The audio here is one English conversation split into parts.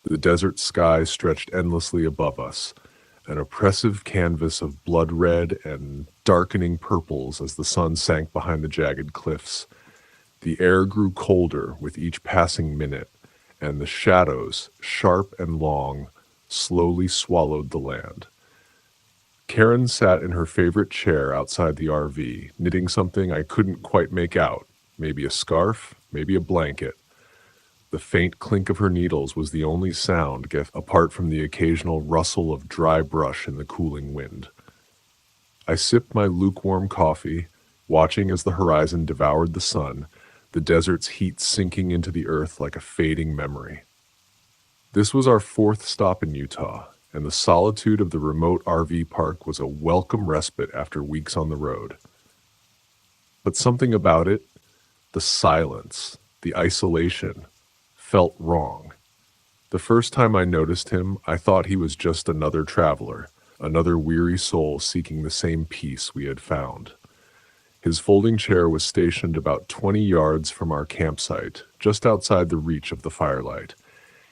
The desert sky stretched endlessly above us, an oppressive canvas of blood red and darkening purples as the sun sank behind the jagged cliffs. The air grew colder with each passing minute, and the shadows, sharp and long, slowly swallowed the land. Karen sat in her favorite chair outside the RV, knitting something I couldn't quite make out. Maybe a scarf, maybe a blanket. The faint clink of her needles was the only sound, apart from the occasional rustle of dry brush in the cooling wind. I sipped my lukewarm coffee, watching as the horizon devoured the sun, the desert's heat sinking into the earth like a fading memory. This was our fourth stop in Utah, and the solitude of the remote RV park was a welcome respite after weeks on the road. But something about it, the silence, the isolation, felt wrong. The first time I noticed him, I thought he was just another traveler, another weary soul seeking the same peace we had found. His folding chair was stationed about 20 yards from our campsite, just outside the reach of the firelight.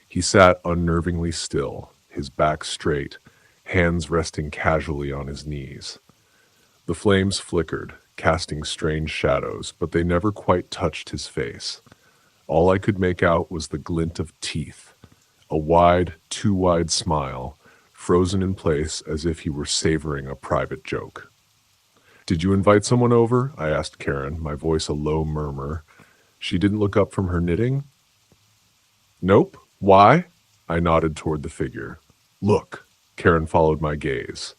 He sat unnervingly still, his back straight, hands resting casually on his knees. The flames flickered, casting strange shadows, but they never quite touched his face. All I could make out was the glint of teeth, a wide, too wide smile, frozen in place as if he were savoring a private joke. "Did you invite someone over?" I asked Karen, my voice a low murmur. She didn't look up from her knitting. "Nope. Why?" I nodded toward the figure. "Look." Karen followed my gaze.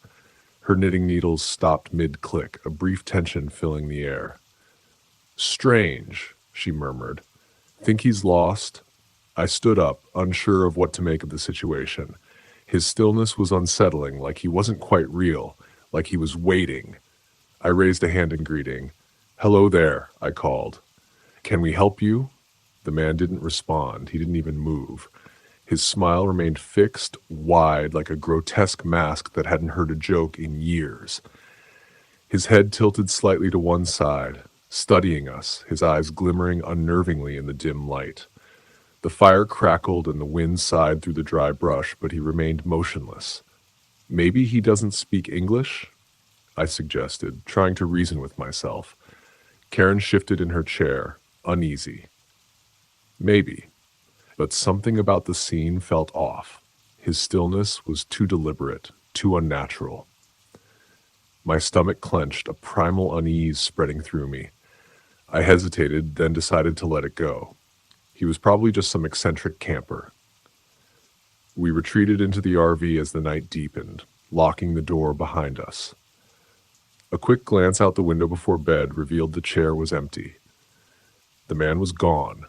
Her knitting needles stopped mid-click, a brief tension filling the air. "Strange," she murmured. "Think he's lost?" I stood up, unsure of what to make of the situation. His stillness was unsettling, like he wasn't quite real, like he was waiting. I raised a hand in greeting. "Hello there," I called. "Can we help you?" The man didn't respond. He didn't even move. His smile remained fixed, wide, like a grotesque mask that hadn't heard a joke in years. His head tilted slightly to one side, studying us, his eyes glimmering unnervingly in the dim light. The fire crackled and the wind sighed through the dry brush, but he remained motionless. "Maybe he doesn't speak English?" I suggested, trying to reason with myself. Karen shifted in her chair, uneasy. "Maybe." But something about the scene felt off. His stillness was too deliberate, too unnatural. My stomach clenched, a primal unease spreading through me. I hesitated, then decided to let it go. He was probably just some eccentric camper. We retreated into the RV as the night deepened, locking the door behind us. A quick glance out the window before bed revealed the chair was empty. The man was gone.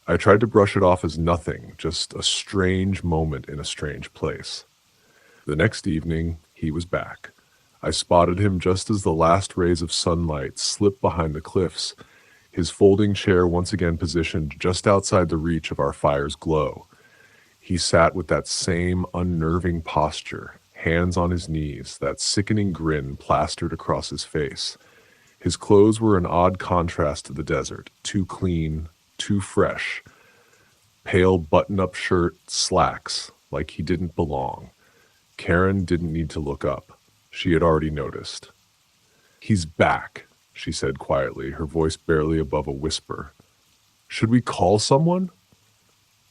I tried to brush it off as nothing, just a strange moment in a strange place. The next evening, he was back. I spotted him just as the last rays of sunlight slipped behind the cliffs, his folding chair once again positioned just outside the reach of our fire's glow. He sat with that same unnerving posture, hands on his knees, that sickening grin plastered across his face. His clothes were an odd contrast to the desert, too clean, too fresh. Pale button-up shirt, slacks, like he didn't belong. Karen didn't need to look up. She had already noticed. "He's back," she said quietly, her voice barely above a whisper. "Should we call someone?"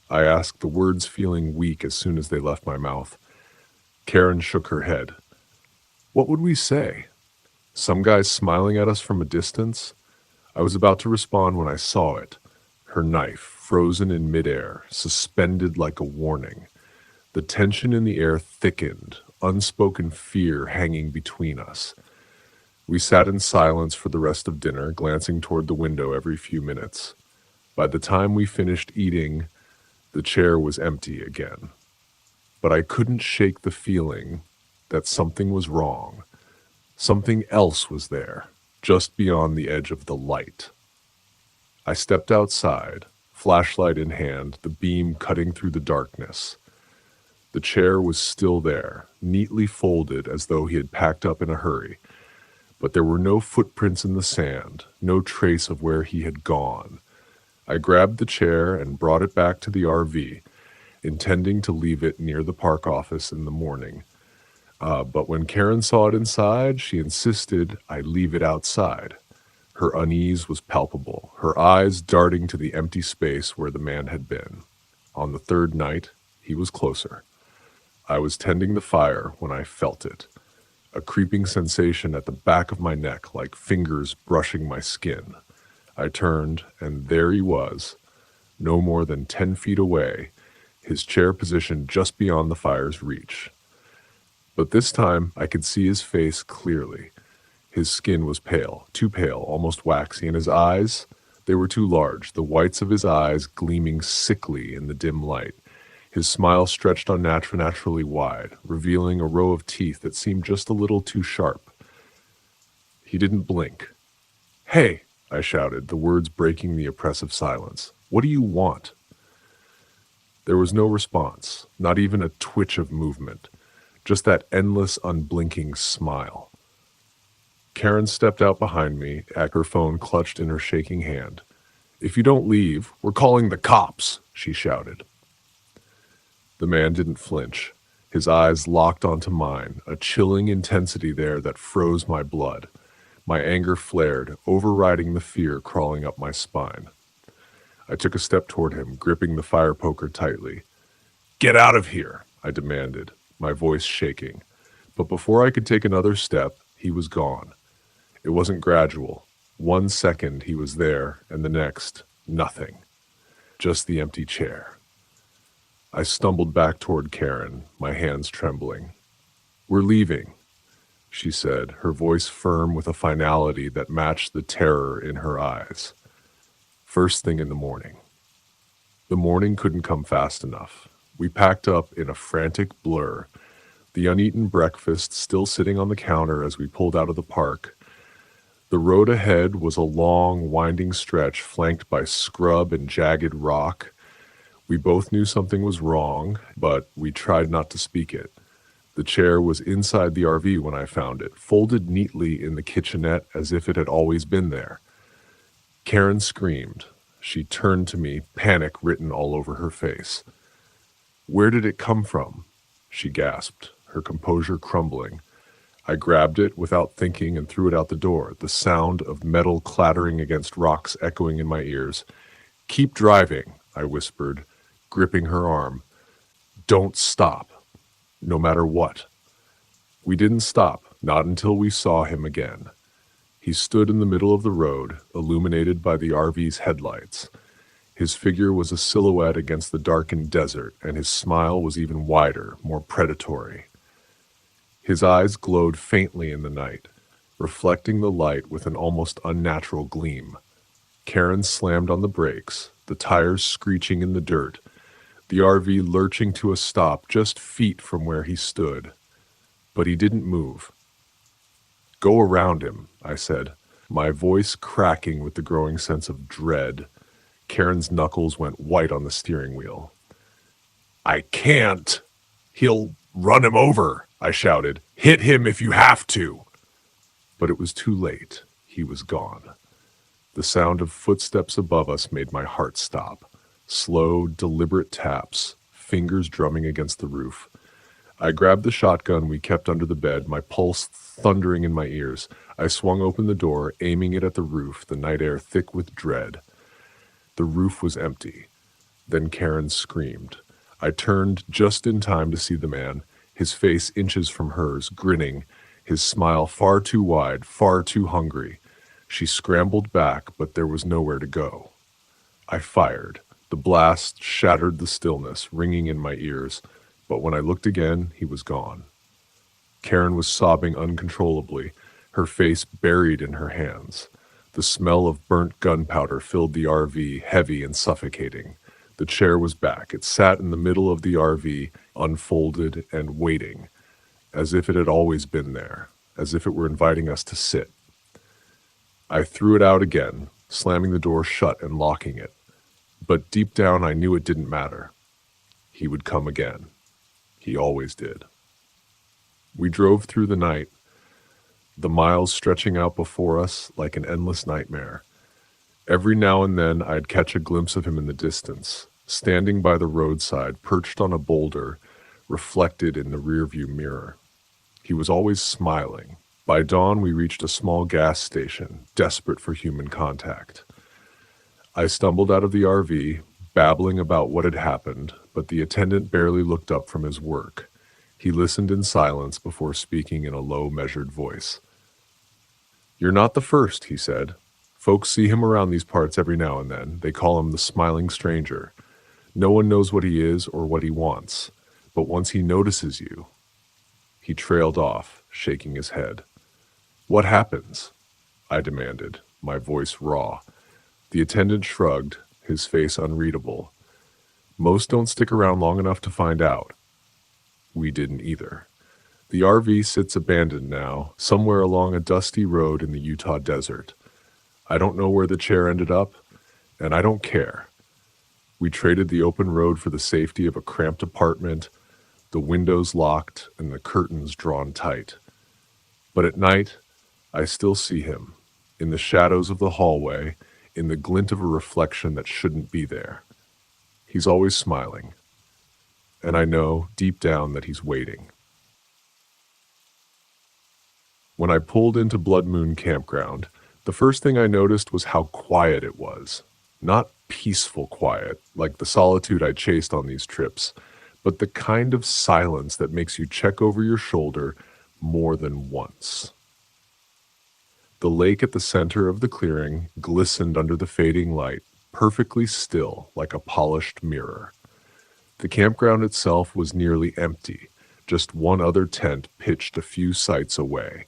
I asked, the words feeling weak as soon as they left my mouth. Karen shook her head. "What would we say? Some guy smiling at us from a distance?" I was about to respond when I saw it. Her knife, frozen in midair, suspended like a warning. The tension in the air thickened, unspoken fear hanging between us. We sat in silence for the rest of dinner, glancing toward the window every few minutes. By the time we finished eating, the chair was empty again. But I couldn't shake the feeling that something was wrong. Something else was there, just beyond the edge of the light. I stepped outside, flashlight in hand, the beam cutting through the darkness. The chair was still there, neatly folded as though he had packed up in a hurry. But there were no footprints in the sand, no trace of where he had gone. I grabbed the chair and brought it back to the RV, intending to leave it near the park office in the morning. But when Karen saw it inside, she insisted I leave it outside. Her unease was palpable, her eyes darting to the empty space where the man had been. On the third night, he was closer. I was tending the fire when I felt it, a creeping sensation at the back of my neck like fingers brushing my skin. I turned, and there he was, no more than 10 feet away, his chair positioned just beyond the fire's reach. But this time I could see his face clearly. His skin was pale, too pale, almost waxy, and his eyes, they were too large, the whites of his eyes gleaming sickly in the dim light. His smile stretched unnaturally wide, revealing a row of teeth that seemed just a little too sharp. He didn't blink. "Hey!" I shouted, the words breaking the oppressive silence. "What do you want?" There was no response, not even a twitch of movement, just that endless, unblinking smile. Karen stepped out behind me, her phone clutched in her shaking hand. "If you don't leave, we're calling the cops," she shouted. The man didn't flinch. His eyes locked onto mine, a chilling intensity there that froze my blood. My anger flared, overriding the fear crawling up my spine. I took a step toward him, gripping the fire poker tightly. "Get out of here," I demanded, my voice shaking. But before I could take another step, he was gone. It wasn't gradual. 1 second he was there, and the next, nothing. Just the empty chair. I stumbled back toward Karen, my hands trembling. "We're leaving," she said, her voice firm with a finality that matched the terror in her eyes. First thing in the morning. The morning couldn't come fast enough. We packed up in a frantic blur, the uneaten breakfast still sitting on the counter as we pulled out of the park. The road ahead was a long, winding stretch flanked by scrub and jagged rock. We both knew something was wrong, but we tried not to speak it. The chair was inside the RV when I found it, folded neatly in the kitchenette as if it had always been there. Karen screamed. She turned to me, panic written all over her face. "Where did it come from?" she gasped, her composure crumbling. I grabbed it without thinking and threw it out the door, the sound of metal clattering against rocks echoing in my ears. "Keep driving," I whispered, gripping her arm. "Don't stop, no matter what." We didn't stop, not until we saw him again. He stood in the middle of the road, illuminated by the RV's headlights. His figure was a silhouette against the darkened desert, and his smile was even wider, more predatory. His eyes glowed faintly in the night, reflecting the light with an almost unnatural gleam. Karen slammed on the brakes, the tires screeching in the dirt, the RV lurching to a stop just feet from where he stood. But he didn't move. "Go around him," I said, my voice cracking with the growing sense of dread. Karen's knuckles went white on the steering wheel. "I can't. He'll run him over," I shouted. "Hit him if you have to." But it was too late. He was gone. The sound of footsteps above us made my heart stop. Slow, deliberate taps, fingers drumming against the roof. I grabbed the shotgun we kept under the bed, my pulse thundering in my ears. I swung open the door, aiming it at the roof, the night air thick with dread. The roof was empty. Then Karen screamed. I turned just in time to see the man, his face inches from hers, grinning, his smile far too wide, far too hungry. She scrambled back, but there was nowhere to go. I fired. The blast shattered the stillness, ringing in my ears, but when I looked again, he was gone. Karen was sobbing uncontrollably, her face buried in her hands. The smell of burnt gunpowder filled the RV, heavy and suffocating. The chair was back. It sat in the middle of the RV, unfolded and waiting, as if it had always been there, as if it were inviting us to sit. I threw it out again, slamming the door shut and locking it. But deep down I knew it didn't matter. He would come again. He always did. We drove through the night, the miles stretching out before us like an endless nightmare. Every now and then I'd catch a glimpse of him in the distance, standing by the roadside, perched on a boulder, reflected in the rearview mirror. He was always smiling. By dawn, we reached a small gas station, desperate for human contact. I stumbled out of the RV, babbling about what had happened, but the attendant barely looked up from his work. He listened in silence before speaking in a low, measured voice. "You're not the first," he said. "Folks see him around these parts every now and then. They call him the smiling stranger. No one knows what he is or what he wants, but once he notices you..." He trailed off, shaking his head. "What happens?" I demanded, my voice raw. The attendant shrugged, his face unreadable. "Most don't stick around long enough to find out." We didn't either. The RV sits abandoned now, somewhere along a dusty road in the Utah desert. I don't know where the chair ended up, and I don't care. We traded the open road for the safety of a cramped apartment, the windows locked and the curtains drawn tight. But at night, I still see him, in the shadows of the hallway, in the glint of a reflection that shouldn't be there. He's always smiling, and I know deep down that he's waiting. When I pulled into Blood Moon Campground, the first thing I noticed was how quiet it was. Not peaceful quiet, like the solitude I chased on these trips, but the kind of silence that makes you check over your shoulder more than once. The lake at the center of the clearing glistened under the fading light, perfectly still, like a polished mirror. The campground itself was nearly empty, just one other tent pitched a few sites away.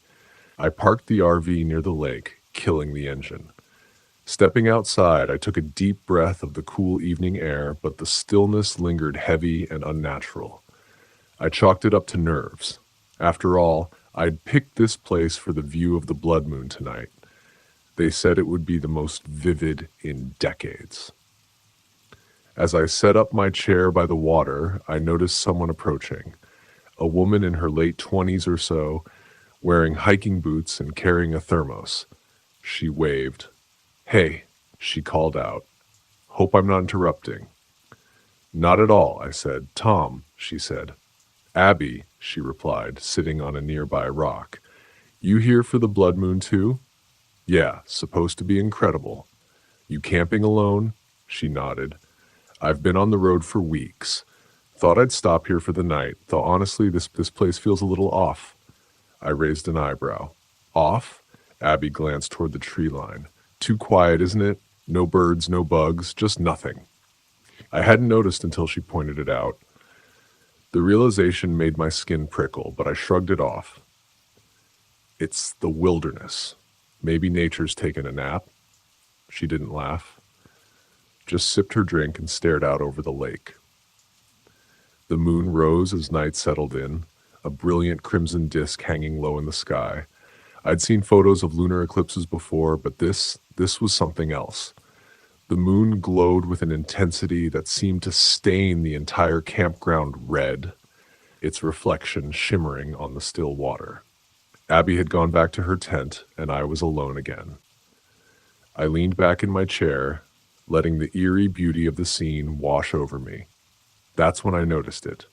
I parked the RV near the lake, killing the engine. Stepping outside, I took a deep breath of the cool evening air, but the stillness lingered heavy and unnatural. I chalked it up to nerves. After all, I'd picked this place for the view of the blood moon tonight. They said it would be the most vivid in decades. As I set up my chair by the water, I noticed someone approaching. A woman in her late 20s or so, wearing hiking boots and carrying a thermos. She waved. "Hey," she called out. "Hope I'm not interrupting." "Not at all," I said. "Tom," she said. "Abby," she replied, sitting on a nearby rock. "You here for the blood moon too?" "Yeah, supposed to be incredible." "You camping alone?" She nodded. "I've been on the road for weeks. Thought I'd stop here for the night, though honestly this place feels a little off." I raised an eyebrow. "Off?" Abby glanced toward the tree line. "Too quiet, isn't it? No birds, no bugs, just nothing." I hadn't noticed until she pointed it out. The realization made my skin prickle, but I shrugged it off. "It's the wilderness. Maybe nature's taken a nap." She didn't laugh. Just sipped her drink and stared out over the lake. The moon rose as night settled in, a brilliant crimson disk hanging low in the sky. I'd seen photos of lunar eclipses before, but this was something else. The moon glowed with an intensity that seemed to stain the entire campground red, its reflection shimmering on the still water. Abby had gone back to her tent, and I was alone again. I leaned back in my chair, letting the eerie beauty of the scene wash over me. That's when I noticed it.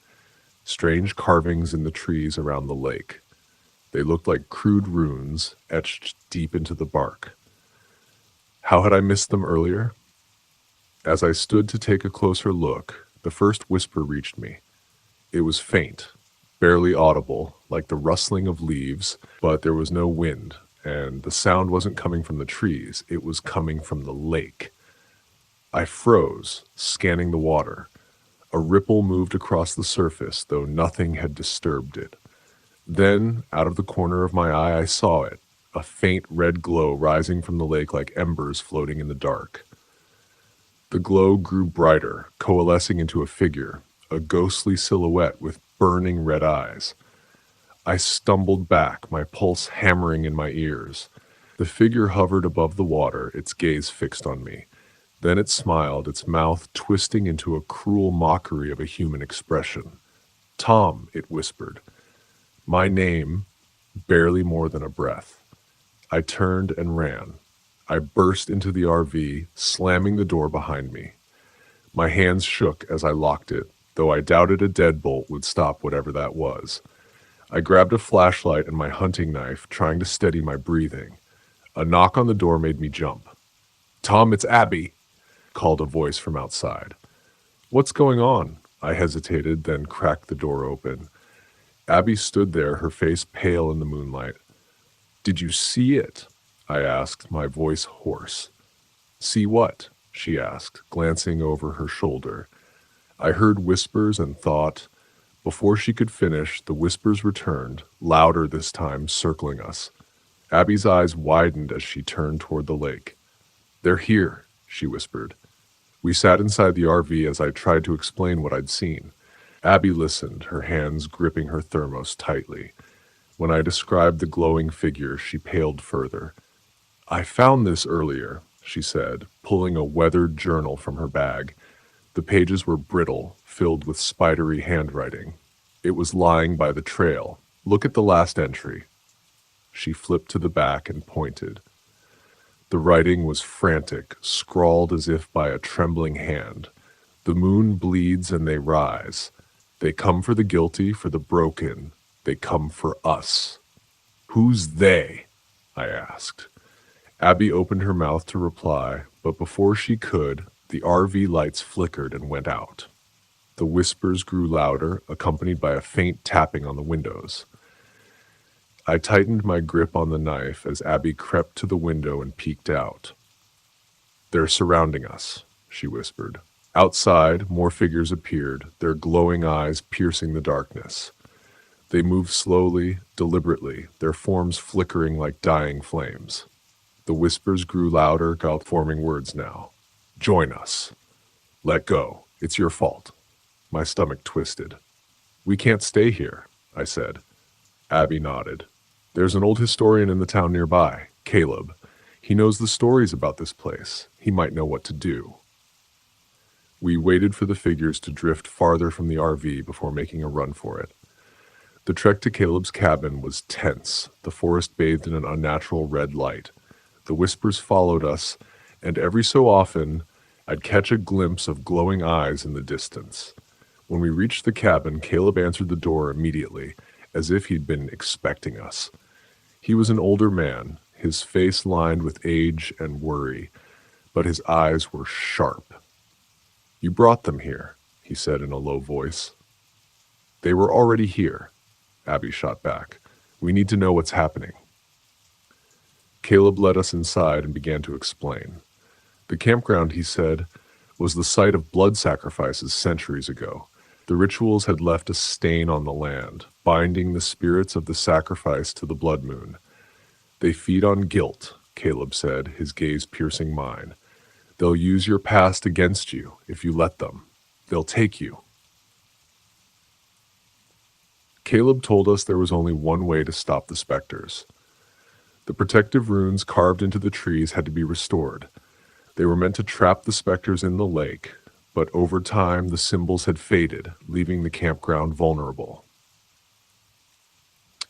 Strange carvings in the trees around the lake. They looked like crude runes etched deep into the bark. How had I missed them earlier? As I stood to take a closer look, the first whisper reached me. It was faint, barely audible, like the rustling of leaves, but there was no wind, and the sound wasn't coming from the trees, it was coming from the lake. I froze, scanning the water. A ripple moved across the surface, though nothing had disturbed it. Then, out of the corner of my eye, I saw it, a faint red glow rising from the lake like embers floating in the dark. The glow grew brighter, coalescing into a figure, a ghostly silhouette with burning red eyes. I stumbled back, my pulse hammering in my ears. The figure hovered above the water, its gaze fixed on me. Then it smiled, its mouth twisting into a cruel mockery of a human expression. "Tom," it whispered. My name, barely more than a breath. I turned and ran. I burst into the RV, slamming the door behind me. My hands shook as I locked it, though I doubted a deadbolt would stop whatever that was. I grabbed a flashlight and my hunting knife, trying to steady my breathing. A knock on the door made me jump. "Tom, it's Abby," called a voice from outside. "What's going on?" I hesitated, then cracked the door open. Abby stood there, her face pale in the moonlight. "Did you see it?" I asked, my voice hoarse. "See what?" she asked, glancing over her shoulder. I heard whispers and thought. Before she could finish, the whispers returned, louder this time, circling us. Abby's eyes widened as she turned toward the lake. "They're here," she whispered. We sat inside the RV as I tried to explain what I'd seen. Abby listened, her hands gripping her thermos tightly. When I described the glowing figure, she paled further. "I found this earlier," she said, pulling a weathered journal from her bag. The pages were brittle, filled with spidery handwriting. It was lying by the trail. "Look at the last entry." She flipped to the back and pointed. The writing was frantic, scrawled as if by a trembling hand. "The moon bleeds and they rise. They come for the guilty, for the broken. They come for us." "Who's they?" I asked. Abby opened her mouth to reply, but before she could, the RV lights flickered and went out. The whispers grew louder, accompanied by a faint tapping on the windows. I tightened my grip on the knife as Abby crept to the window and peeked out. "They're surrounding us," she whispered. Outside, more figures appeared, their glowing eyes piercing the darkness. They moved slowly, deliberately, their forms flickering like dying flames. The whispers grew louder, forming words now. "Join us." "Let go. It's your fault." My stomach twisted. "We can't stay here," I said. Abby nodded. "There's an old historian in the town nearby, Caleb. He knows the stories about this place. He might know what to do." We waited for the figures to drift farther from the RV before making a run for it. The trek to Caleb's cabin was tense, the forest bathed in an unnatural red light. The whispers followed us, and every so often, I'd catch a glimpse of glowing eyes in the distance. When we reached the cabin, Caleb answered the door immediately, as if he'd been expecting us. He was an older man, his face lined with age and worry, but his eyes were sharp. "You brought them here," he said in a low voice. "They were already here," Abby shot back. "We need to know what's happening." Caleb led us inside and began to explain. The campground, he said, was the site of blood sacrifices centuries ago. The rituals had left a stain on the land, binding the spirits of the sacrifice to the blood moon. "They feed on guilt," Caleb said, his gaze piercing mine. "They'll use your past against you if you let them. They'll take you." Caleb told us there was only one way to stop the specters. The protective runes carved into the trees had to be restored. They were meant to trap the specters in the lake, but over time the symbols had faded, leaving the campground vulnerable.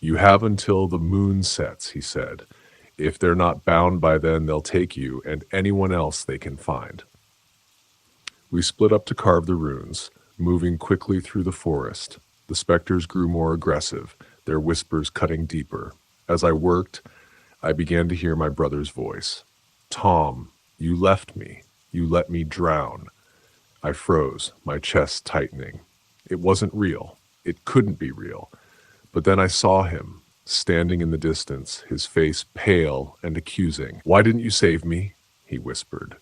"You have until the moon sets," he said. "If they're not bound by then, they'll take you and anyone else they can find." We split up to carve the runes, moving quickly through the forest. The specters grew more aggressive, their whispers cutting deeper. As I worked, I began to hear my brother's voice. "Tom, you left me. You let me drown." I froze, my chest tightening. It wasn't real. It couldn't be real. But then I saw him, standing in the distance, his face pale and accusing. "Why didn't you save me?" he whispered.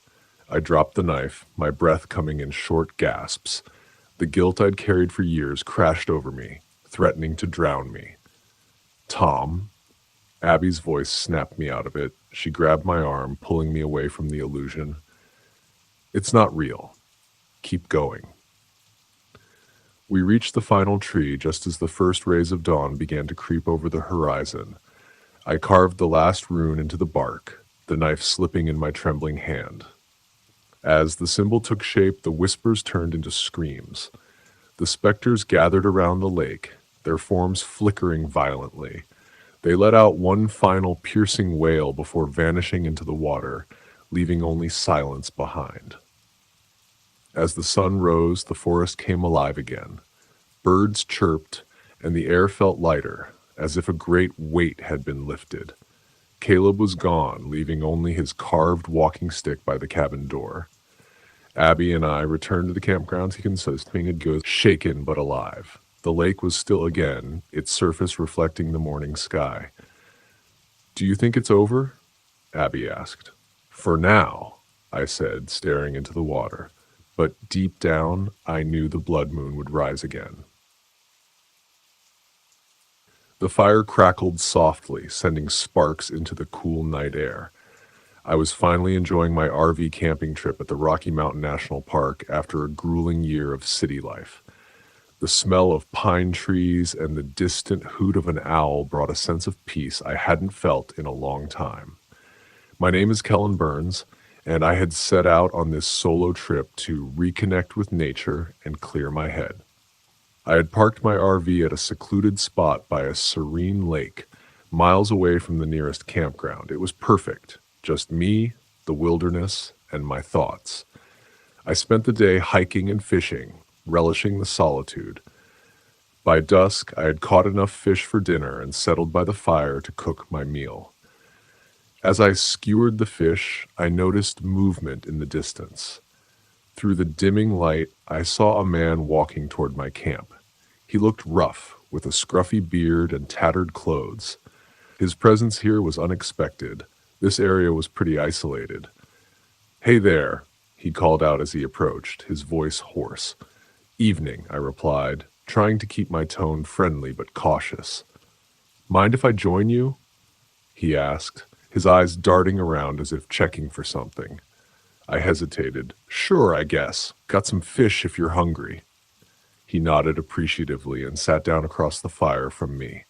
I dropped the knife, my breath coming in short gasps. The guilt I'd carried for years crashed over me, threatening to drown me. "Tom?" Abby's voice snapped me out of it. She grabbed my arm, pulling me away from the illusion. "It's not real. Keep going." We reached the final tree just as the first rays of dawn began to creep over the horizon. I carved the last rune into the bark, the knife slipping in my trembling hand. As the symbol took shape, the whispers turned into screams. The specters gathered around the lake, their forms flickering violently. They let out one final piercing wail before vanishing into the water, leaving only silence behind. As the sun rose, the forest came alive again. Birds chirped, and the air felt lighter, as if a great weight had been lifted. Caleb was gone, leaving only his carved walking stick by the cabin door. Abby and I returned to the campground consisting of goes shaken but alive. The lake was still again, its surface reflecting the morning sky. "Do you think it's over?" Abby asked. "For now," I said, staring into the water. But deep down, I knew the blood moon would rise again. The fire crackled softly, sending sparks into the cool night air. I was finally enjoying my RV camping trip at the Rocky Mountain National Park after a grueling year of city life. The smell of pine trees and the distant hoot of an owl brought a sense of peace I hadn't felt in a long time. My name is Kellen Burns, and I had set out on this solo trip to reconnect with nature and clear my head. I had parked my RV at a secluded spot by a serene lake, miles away from the nearest campground. It was perfect, just me, the wilderness, and my thoughts. I spent the day hiking and fishing, relishing the solitude. By dusk, I had caught enough fish for dinner and settled by the fire to cook my meal. As I skewered the fish, I noticed movement in the distance. Through the dimming light, I saw a man walking toward my camp. He looked rough, with a scruffy beard and tattered clothes. His presence here was unexpected. This area was pretty isolated. "Hey there," he called out as he approached, his voice hoarse. "Evening," I replied, trying to keep my tone friendly but cautious. "Mind if I join you?" he asked, his eyes darting around as if checking for something. I hesitated. "Sure, I guess. Got some fish if you're hungry." He nodded appreciatively and sat down across the fire from me.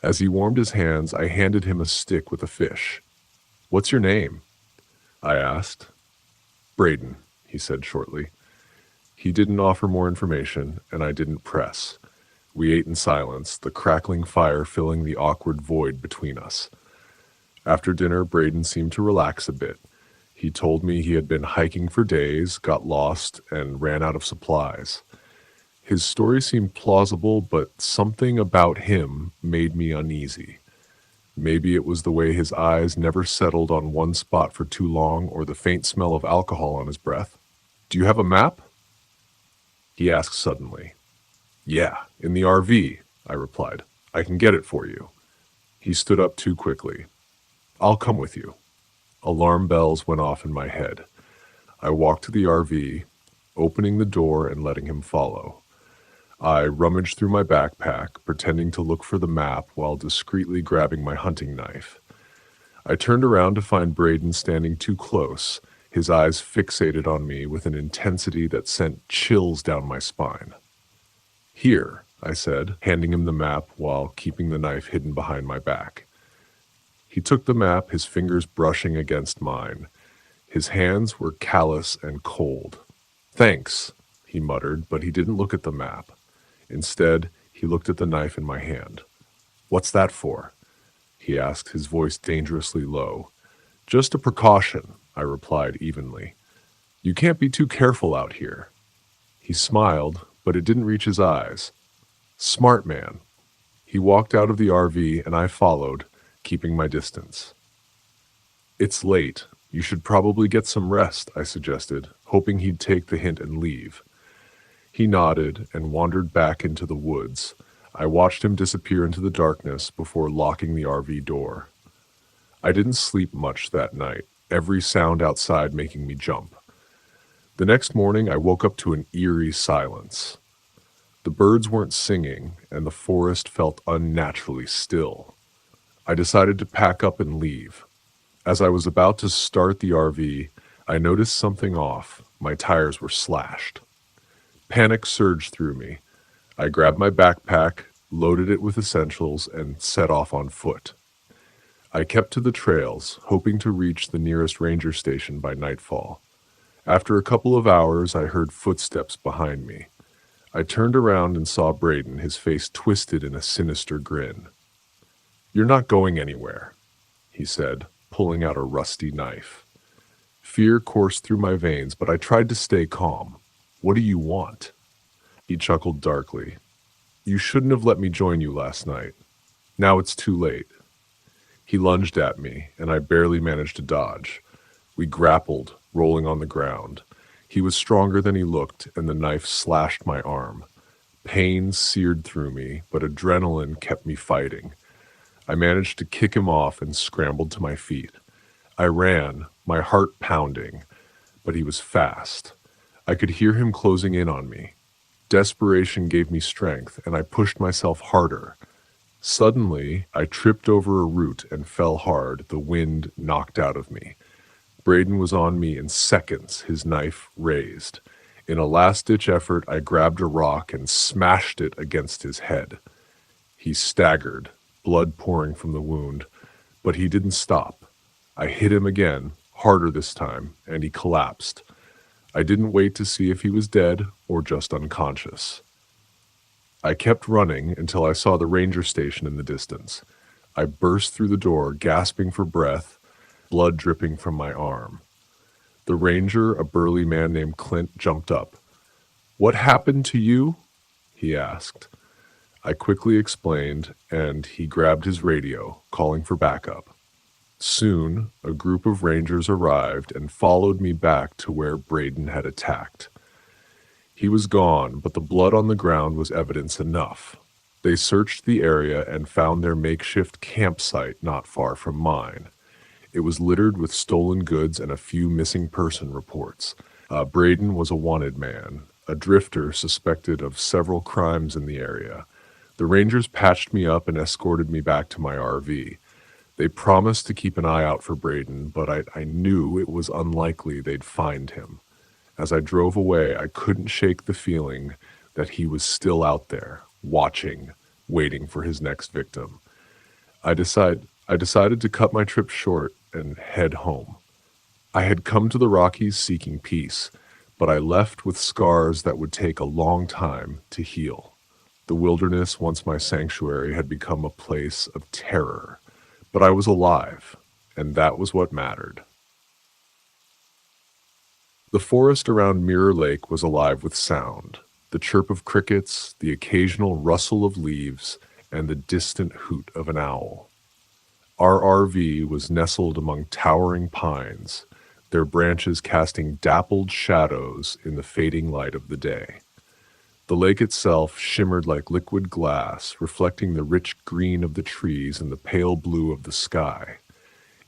As he warmed his hands, I handed him a stick with a fish. "What's your name?" I asked. "Braden," he said shortly. He didn't offer more information, and I didn't press. We ate in silence, the crackling fire filling the awkward void between us. After dinner, Braden seemed to relax a bit. He told me he had been hiking for days, got lost, and ran out of supplies. His story seemed plausible, but something about him made me uneasy. Maybe it was the way his eyes never settled on one spot for too long, or the faint smell of alcohol on his breath. "Do you have a map?" he asked suddenly. "Yeah, in the RV," I replied. "I can get it for you." He stood up too quickly. "I'll come with you." Alarm bells went off in my head. I walked to the RV, opening the door and letting him follow. I rummaged through my backpack, pretending to look for the map while discreetly grabbing my hunting knife. I turned around to find Braden standing too close, his eyes fixated on me with an intensity that sent chills down my spine. "Here," I said, handing him the map while keeping the knife hidden behind my back. He took the map, his fingers brushing against mine. His hands were callous and cold. "Thanks," he muttered, but he didn't look at the map. Instead, he looked at the knife in my hand. "What's that for?" he asked, his voice dangerously low. "Just a precaution," I replied evenly. "You can't be too careful out here." He smiled, but it didn't reach his eyes. "Smart man." He walked out of the RV and I followed, keeping my distance. "It's late. You should probably get some rest," I suggested, hoping he'd take the hint and leave. He nodded and wandered back into the woods. I watched him disappear into the darkness before locking the RV door. I didn't sleep much that night, every sound outside making me jump. The next morning, I woke up to an eerie silence. The birds weren't singing, and the forest felt unnaturally still. I decided to pack up and leave. As I was about to start the RV, I noticed something off. My tires were slashed. Panic surged through me. I grabbed my backpack, loaded it with essentials, and set off on foot. I kept to the trails, hoping to reach the nearest ranger station by nightfall. After a couple of hours, I heard footsteps behind me. I turned around and saw Braden, his face twisted in a sinister grin. "You're not going anywhere," he said, pulling out a rusty knife. Fear coursed through my veins, but I tried to stay calm. What do you want? He chuckled darkly. You shouldn't have let me join you last night. Now it's too late. He lunged at me, and I barely managed to dodge. We grappled, rolling on the ground. He was stronger than he looked, and the knife slashed my arm. Pain seared through me, but adrenaline kept me fighting. I managed to kick him off and scrambled to my feet. I ran, my heart pounding, but he was fast. I could hear him closing in on me. Desperation gave me strength, and I pushed myself harder. Suddenly, I tripped over a root and fell hard, the wind knocked out of me. Braden was on me in seconds, his knife raised. In a last-ditch effort, I grabbed a rock and smashed it against his head. He staggered, blood pouring from the wound, but he didn't stop. I hit him again, harder this time, and he collapsed. I didn't wait to see if he was dead or just unconscious. I kept running until I saw the ranger station in the distance. I burst through the door, gasping for breath, blood dripping from my arm. The ranger, a burly man named Clint, jumped up. "What happened to you?" he asked. I quickly explained, and he grabbed his radio, calling for backup. Soon, a group of rangers arrived and followed me back to where Braden had attacked. He was gone, but the blood on the ground was evidence enough. They searched the area and found their makeshift campsite not far from mine. It was littered with stolen goods and a few missing person reports. Braden was a wanted man, a drifter suspected of several crimes in the area. The rangers patched me up and escorted me back to my RV. They promised to keep an eye out for Braden, but I knew it was unlikely they'd find him. As I drove away, I couldn't shake the feeling that he was still out there, watching, waiting for his next victim. I decided to cut my trip short and head home. I had come to the Rockies seeking peace, but I left with scars that would take a long time to heal. The wilderness, once my sanctuary, had become a place of terror, but I was alive, and that was what mattered. The forest around Mirror Lake was alive with sound, the chirp of crickets, the occasional rustle of leaves, and the distant hoot of an owl. Our RV was nestled among towering pines, their branches casting dappled shadows in the fading light of the day. The lake itself shimmered like liquid glass, reflecting the rich green of the trees and the pale blue of the sky.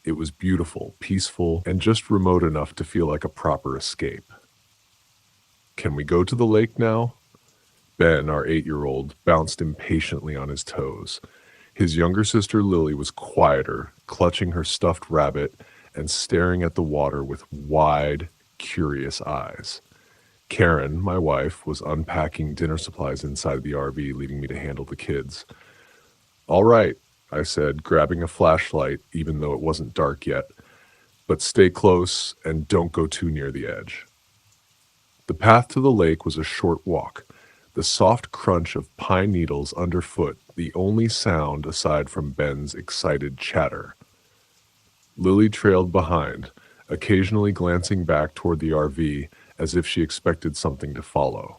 It was beautiful, peaceful, and just remote enough to feel like a proper escape. "Can we go to the lake now?" Ben, our 8-year-old, bounced impatiently on his toes. His younger sister Lily was quieter, clutching her stuffed rabbit and staring at the water with wide, curious eyes. Karen, my wife, was unpacking dinner supplies inside the RV, leaving me to handle the kids. "All right," I said, grabbing a flashlight, even though it wasn't dark yet. "But stay close and don't go too near the edge." The path to the lake was a short walk, the soft crunch of pine needles underfoot the only sound aside from Ben's excited chatter. Lily trailed behind, occasionally glancing back toward the RV as if she expected something to follow.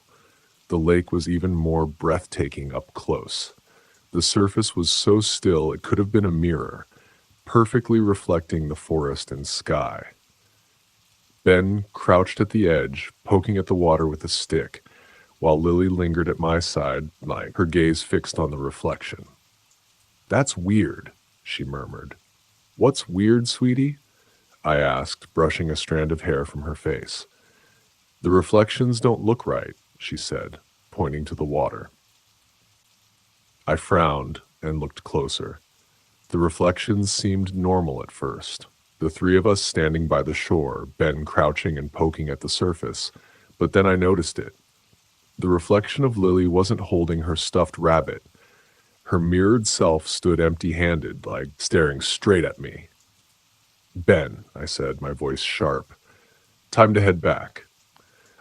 The lake was even more breathtaking up close. The surface was so still it could have been a mirror, perfectly reflecting the forest and sky. Ben crouched at the edge, poking at the water with a stick, while Lily lingered at my side, her gaze fixed on the reflection. "That's weird," she murmured. "What's weird, sweetie?" I asked, brushing a strand of hair from her face. "The reflections don't look right," she said, pointing to the water. I frowned and looked closer. The reflections seemed normal at first, the three of us standing by the shore, Ben crouching and poking at the surface, but then I noticed it. The reflection of Lily wasn't holding her stuffed rabbit. Her mirrored self stood empty-handed, staring straight at me. "Ben," I said, my voice sharp. "Time to head back."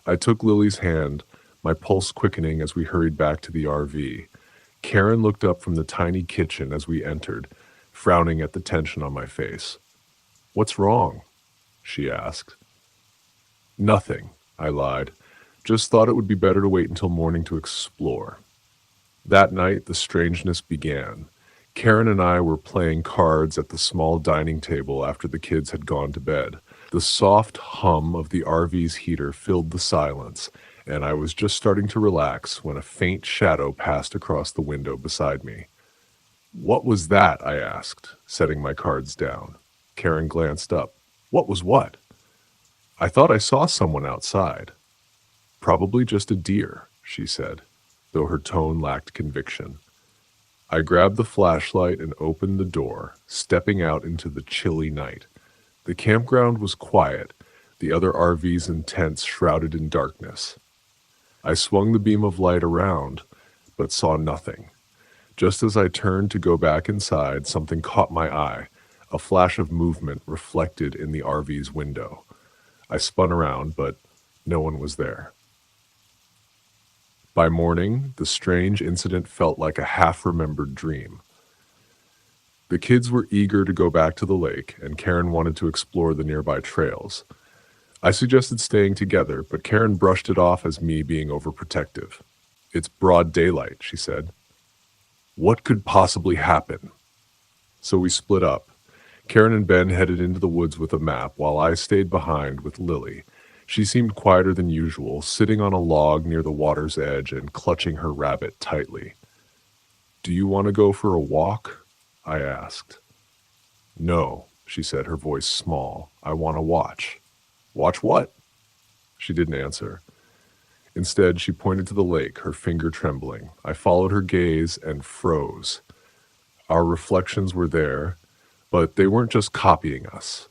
I took Lily's hand, my pulse quickening as we hurried back to the RV. Karen looked up from the tiny kitchen as we entered, frowning at the tension on my face. "What's wrong?" she asked. Nothing, I lied. Just thought it would be better to wait until morning to explore. That night, the strangeness began. Karen and I were playing cards at the small dining table after the kids had gone to bed. The soft hum of the RV's heater filled the silence, and I was just starting to relax when a faint shadow passed across the window beside me. "What was that?" I asked, setting my cards down. Karen glanced up. "What was what?" "I thought I saw someone outside." "Probably just a deer," she said, though her tone lacked conviction. I grabbed the flashlight and opened the door, stepping out into the chilly night. The campground was quiet, the other RVs and tents shrouded in darkness. I swung the beam of light around, but saw nothing. Just as I turned to go back inside, something caught my eye, a flash of movement reflected in the RV's window. I spun around, but no one was there. By morning, the strange incident felt like a half-remembered dream. The kids were eager to go back to the lake, and Karen wanted to explore the nearby trails. I suggested staying together, but Karen brushed it off as me being overprotective. "It's broad daylight," she said. "What could possibly happen?" So we split up. Karen and Ben headed into the woods with a map, while I stayed behind with Lily. She seemed quieter than usual, sitting on a log near the water's edge and clutching her rabbit tightly. "Do you want to go for a walk?" I asked. "No," she said, her voice small. "I want to watch." "Watch what?" She didn't answer. Instead, she pointed to the lake, her finger trembling. I followed her gaze and froze. Our reflections were there, but they weren't just copying us.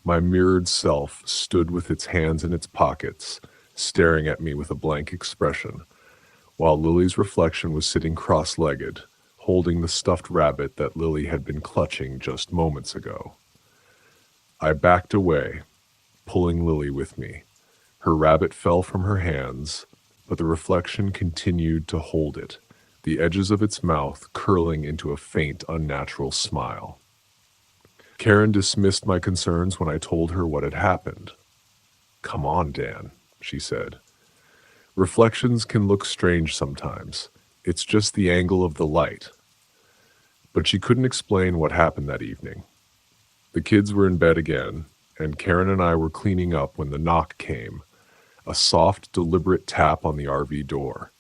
My mirrored self stood with its hands in its pockets, staring at me with a blank expression, while Lily's reflection was sitting cross-legged, holding the stuffed rabbit that Lily had been clutching just moments ago. I backed away, pulling Lily with me. Her rabbit fell from her hands, but the reflection continued to hold it, the edges of its mouth curling into a faint, unnatural smile. Karen dismissed my concerns when I told her what had happened. "Come on, Dan," she said. "Reflections can look strange sometimes. It's just the angle of the light." But she couldn't explain what happened that evening. The kids were in bed again, and Karen and I were cleaning up when the knock came, a soft, deliberate tap on the RV door.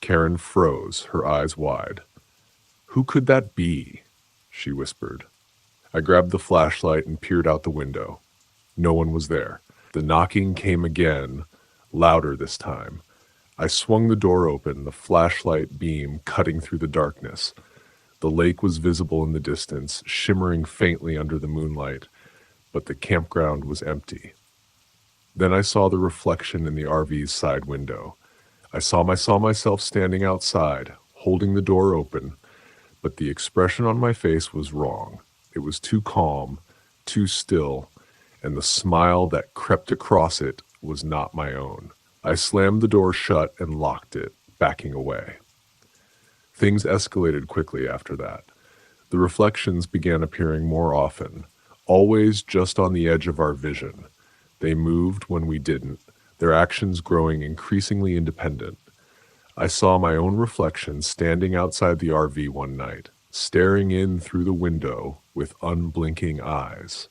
Karen froze, her eyes wide. "Who could that be?" she whispered. I grabbed the flashlight and peered out the window. No one was there. The knocking came again, louder this time. I swung the door open, the flashlight beam cutting through the darkness. The lake was visible in the distance, shimmering faintly under the moonlight, but the campground was empty. Then I saw the reflection in the RV's side window. I saw myself standing outside, holding the door open, but the expression on my face was wrong. It was too calm, too still, and the smile that crept across it was not my own. I slammed the door shut and locked it, backing away. Things escalated quickly after that. The reflections began appearing more often, always just on the edge of our vision. They moved when we didn't, their actions growing increasingly independent. I saw my own reflection standing outside the RV one night, staring in through the window with unblinking eyes.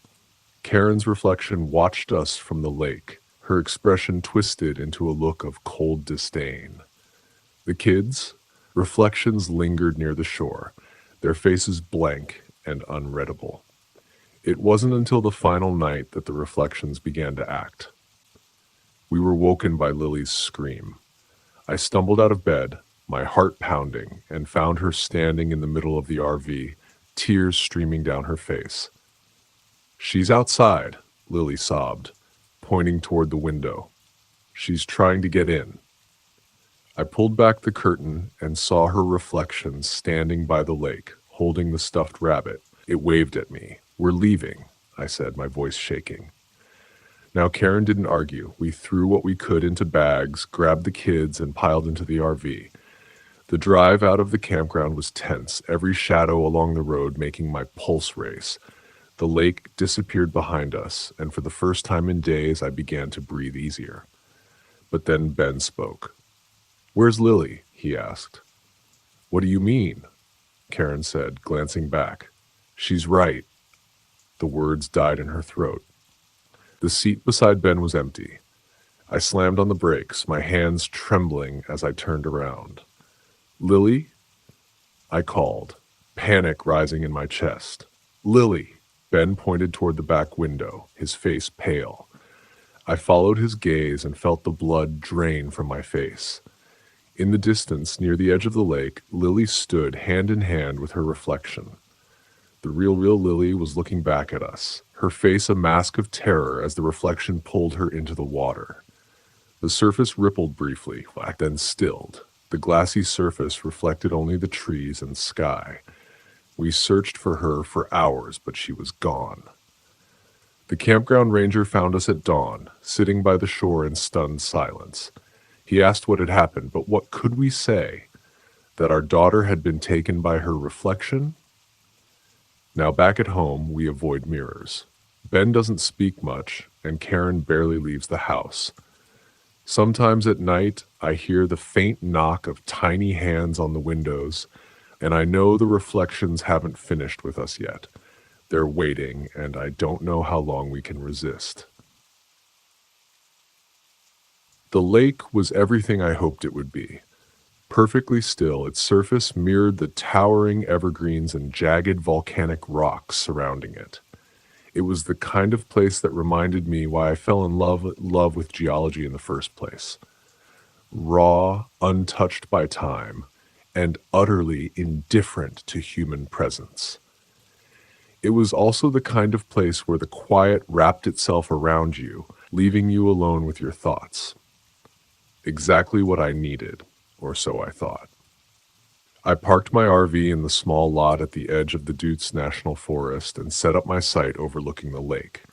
Karen's reflection watched us from the lake, her expression twisted into a look of cold disdain. The kids' reflections lingered near the shore, their faces blank and unreadable. It wasn't until the final night that the reflections began to act. We were woken by Lily's scream. I stumbled out of bed, my heart pounding, and found her standing in the middle of the RV, tears streaming down her face. "She's outside," Lily sobbed, pointing toward the window. "She's trying to get in." I pulled back the curtain and saw her reflection standing by the lake, holding the stuffed rabbit. It waved at me. "We're leaving," I said, my voice shaking. Now Karen didn't argue. We threw what we could into bags, grabbed the kids, and piled into the RV. The drive out of the campground was tense, every shadow along the road making my pulse race. The lake disappeared behind us, and for the first time in days I began to breathe easier. But then Ben spoke. "Where's Lily?" he asked. "What do you mean?" Karen said, glancing back. "She's right." The words died in her throat. The seat beside Ben was empty. I slammed on the brakes, my hands trembling as I turned around. "Lily?" I called, panic rising in my chest. "Lily!" Ben pointed toward the back window, his face pale. I followed his gaze and felt the blood drain from my face. In the distance, near the edge of the lake, Lily stood hand in hand with her reflection. The real Lily was looking back at us, her face a mask of terror as the reflection pulled her into the water. The surface rippled briefly, then stilled. The glassy surface reflected only the trees and sky. We searched for her for hours, but she was gone. The campground ranger found us at dawn, sitting by the shore in stunned silence. He asked what had happened, but what could we say? That our daughter had been taken by her reflection? Now back at home, we avoid mirrors. Ben doesn't speak much, and Karen barely leaves the house. Sometimes at night, I hear the faint knock of tiny hands on the windows, and I know the reflections haven't finished with us yet. They're waiting, and I don't know how long we can resist. The lake was everything I hoped it would be. Perfectly still, its surface mirrored the towering evergreens and jagged volcanic rocks surrounding it. It was the kind of place that reminded me why I fell in love with geology in the first place. Raw, untouched by time, and utterly indifferent to human presence. It was also the kind of place where the quiet wrapped itself around you, leaving you alone with your thoughts. Exactly what I needed, or so I thought. I parked my RV in the small lot at the edge of the Deutz National Forest and set up my site overlooking the lake.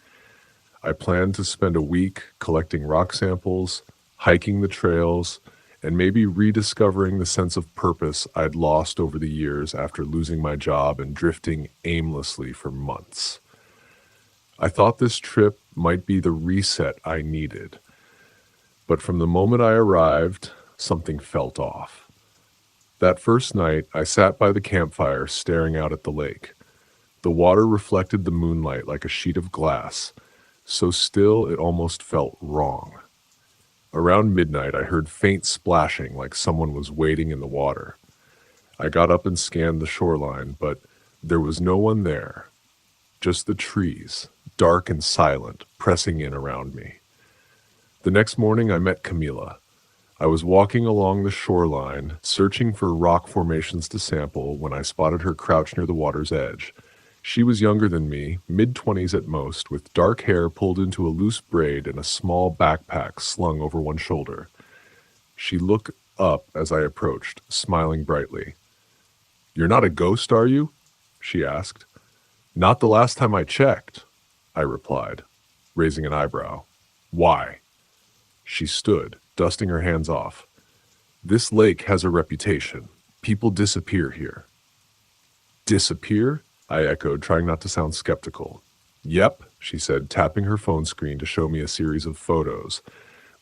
I planned to spend a week collecting rock samples, hiking the trails, and maybe rediscovering the sense of purpose I'd lost over the years after losing my job and drifting aimlessly for months. I thought this trip might be the reset I needed, but from the moment I arrived, something felt off. That first night, I sat by the campfire staring out at the lake. The water reflected the moonlight like a sheet of glass, so still it almost felt wrong. Around midnight, I heard faint splashing like someone was wading in the water. I got up and scanned the shoreline, but there was no one there. Just the trees, dark and silent, pressing in around me. The next morning, I met Camila. I was walking along the shoreline, searching for rock formations to sample when I spotted her crouched near the water's edge. She was younger than me, mid-20s at most, with dark hair pulled into a loose braid and a small backpack slung over one shoulder. She looked up as I approached, smiling brightly. "You're not a ghost, are you?" she asked. "Not the last time I checked," I replied, raising an eyebrow. "Why?" She stood, dusting her hands off. "This lake has a reputation. People disappear here." "Disappear?" I echoed, trying not to sound skeptical. "Yep," she said, tapping her phone screen to show me a series of photos.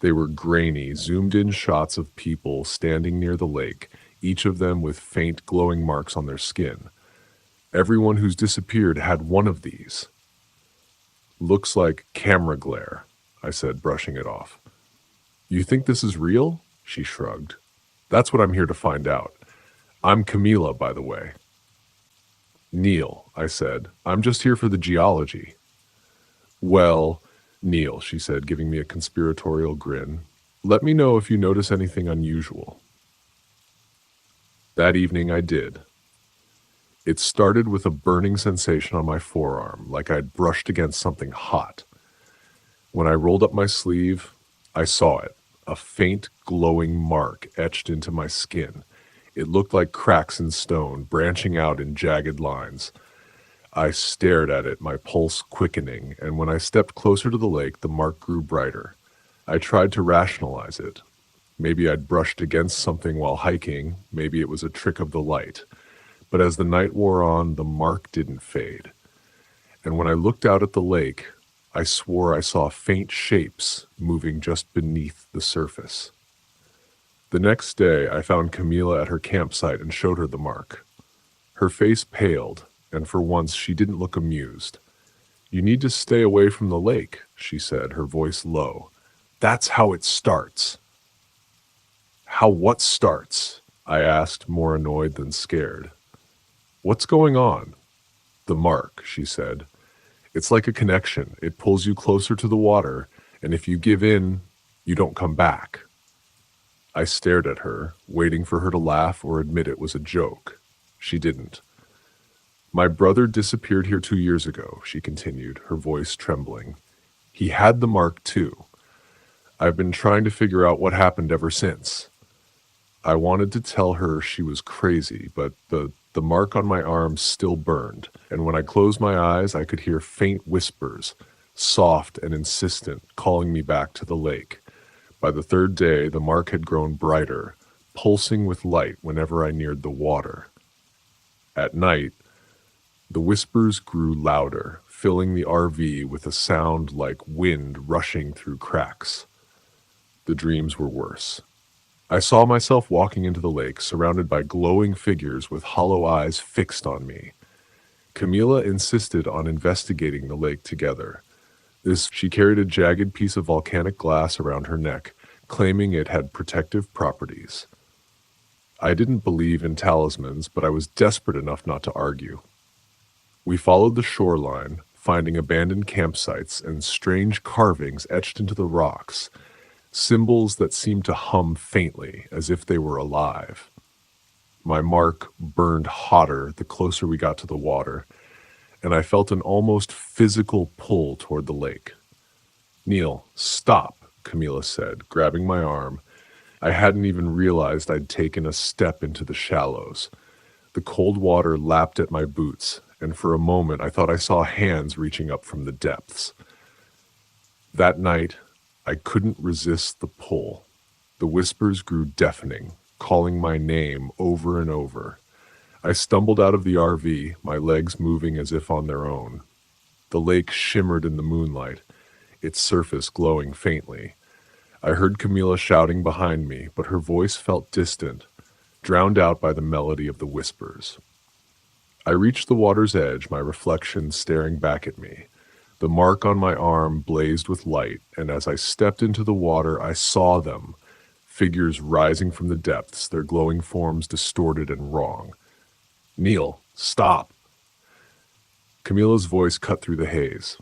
They were grainy, zoomed-in shots of people standing near the lake, each of them with faint glowing marks on their skin. Everyone who's disappeared had one of these. "Looks like camera glare," I said, brushing it off. "You think this is real?" she shrugged. "That's what I'm here to find out. I'm Camila, by the way." "Neil," I said. "I'm just here for the geology." "Well, Neil," she said, giving me a conspiratorial grin, "let me know if you notice anything unusual." That evening I did. It started with a burning sensation on my forearm, like I'd brushed against something hot. When I rolled up my sleeve, I saw it, a faint glowing mark etched into my skin. It looked like cracks in stone, branching out in jagged lines. I stared at it, my pulse quickening, and when I stepped closer to the lake, the mark grew brighter. I tried to rationalize it. Maybe I'd brushed against something while hiking, maybe it was a trick of the light. But as the night wore on, the mark didn't fade. and when I looked out at the lake, I swore I saw faint shapes moving just beneath the surface. The next day, I found Camila at her campsite and showed her the mark. Her face paled, and for once she didn't look amused. "You need to stay away from the lake," she said, her voice low. "That's how it starts." "How what starts?" I asked, more annoyed than scared. "What's going on?" "The mark," she said. "It's like a connection. It pulls you closer to the water, and if you give in, you don't come back." I stared at her, waiting for her to laugh or admit it was a joke. She didn't. "My brother disappeared here 2 years ago," she continued, her voice trembling. "He had the mark too. I've been trying to figure out what happened ever since." I wanted to tell her she was crazy, but the mark on my arm still burned, and when I closed my eyes, I could hear faint whispers, soft and insistent, calling me back to the lake. By the third day, the mark had grown brighter, pulsing with light whenever I neared the water. At night, the whispers grew louder, filling the RV with a sound like wind rushing through cracks. The dreams were worse. I saw myself walking into the lake, surrounded by glowing figures with hollow eyes fixed on me. Camila insisted on investigating the lake together. She carried a jagged piece of volcanic glass around her neck, claiming it had protective properties. I didn't believe in talismans, but I was desperate enough not to argue. We followed the shoreline, finding abandoned campsites and strange carvings etched into the rocks, symbols that seemed to hum faintly, as if they were alive. My mark burned hotter the closer we got to the water, and I felt an almost physical pull toward the lake. "Neil, stop," Camila said, grabbing my arm. I hadn't even realized I'd taken a step into the shallows. The cold water lapped at my boots, and for a moment I thought I saw hands reaching up from the depths. That night, I couldn't resist the pull. The whispers grew deafening, calling my name over and over. I stumbled out of the RV, my legs moving as if on their own. The lake shimmered in the moonlight, its surface glowing faintly. I heard Camila shouting behind me, but her voice felt distant, drowned out by the melody of the whispers. I reached the water's edge, my reflection staring back at me. The mark on my arm blazed with light, and as I stepped into the water, I saw them, figures rising from the depths, their glowing forms distorted and wrong. "Neil, stop!" Camila's voice cut through the haze.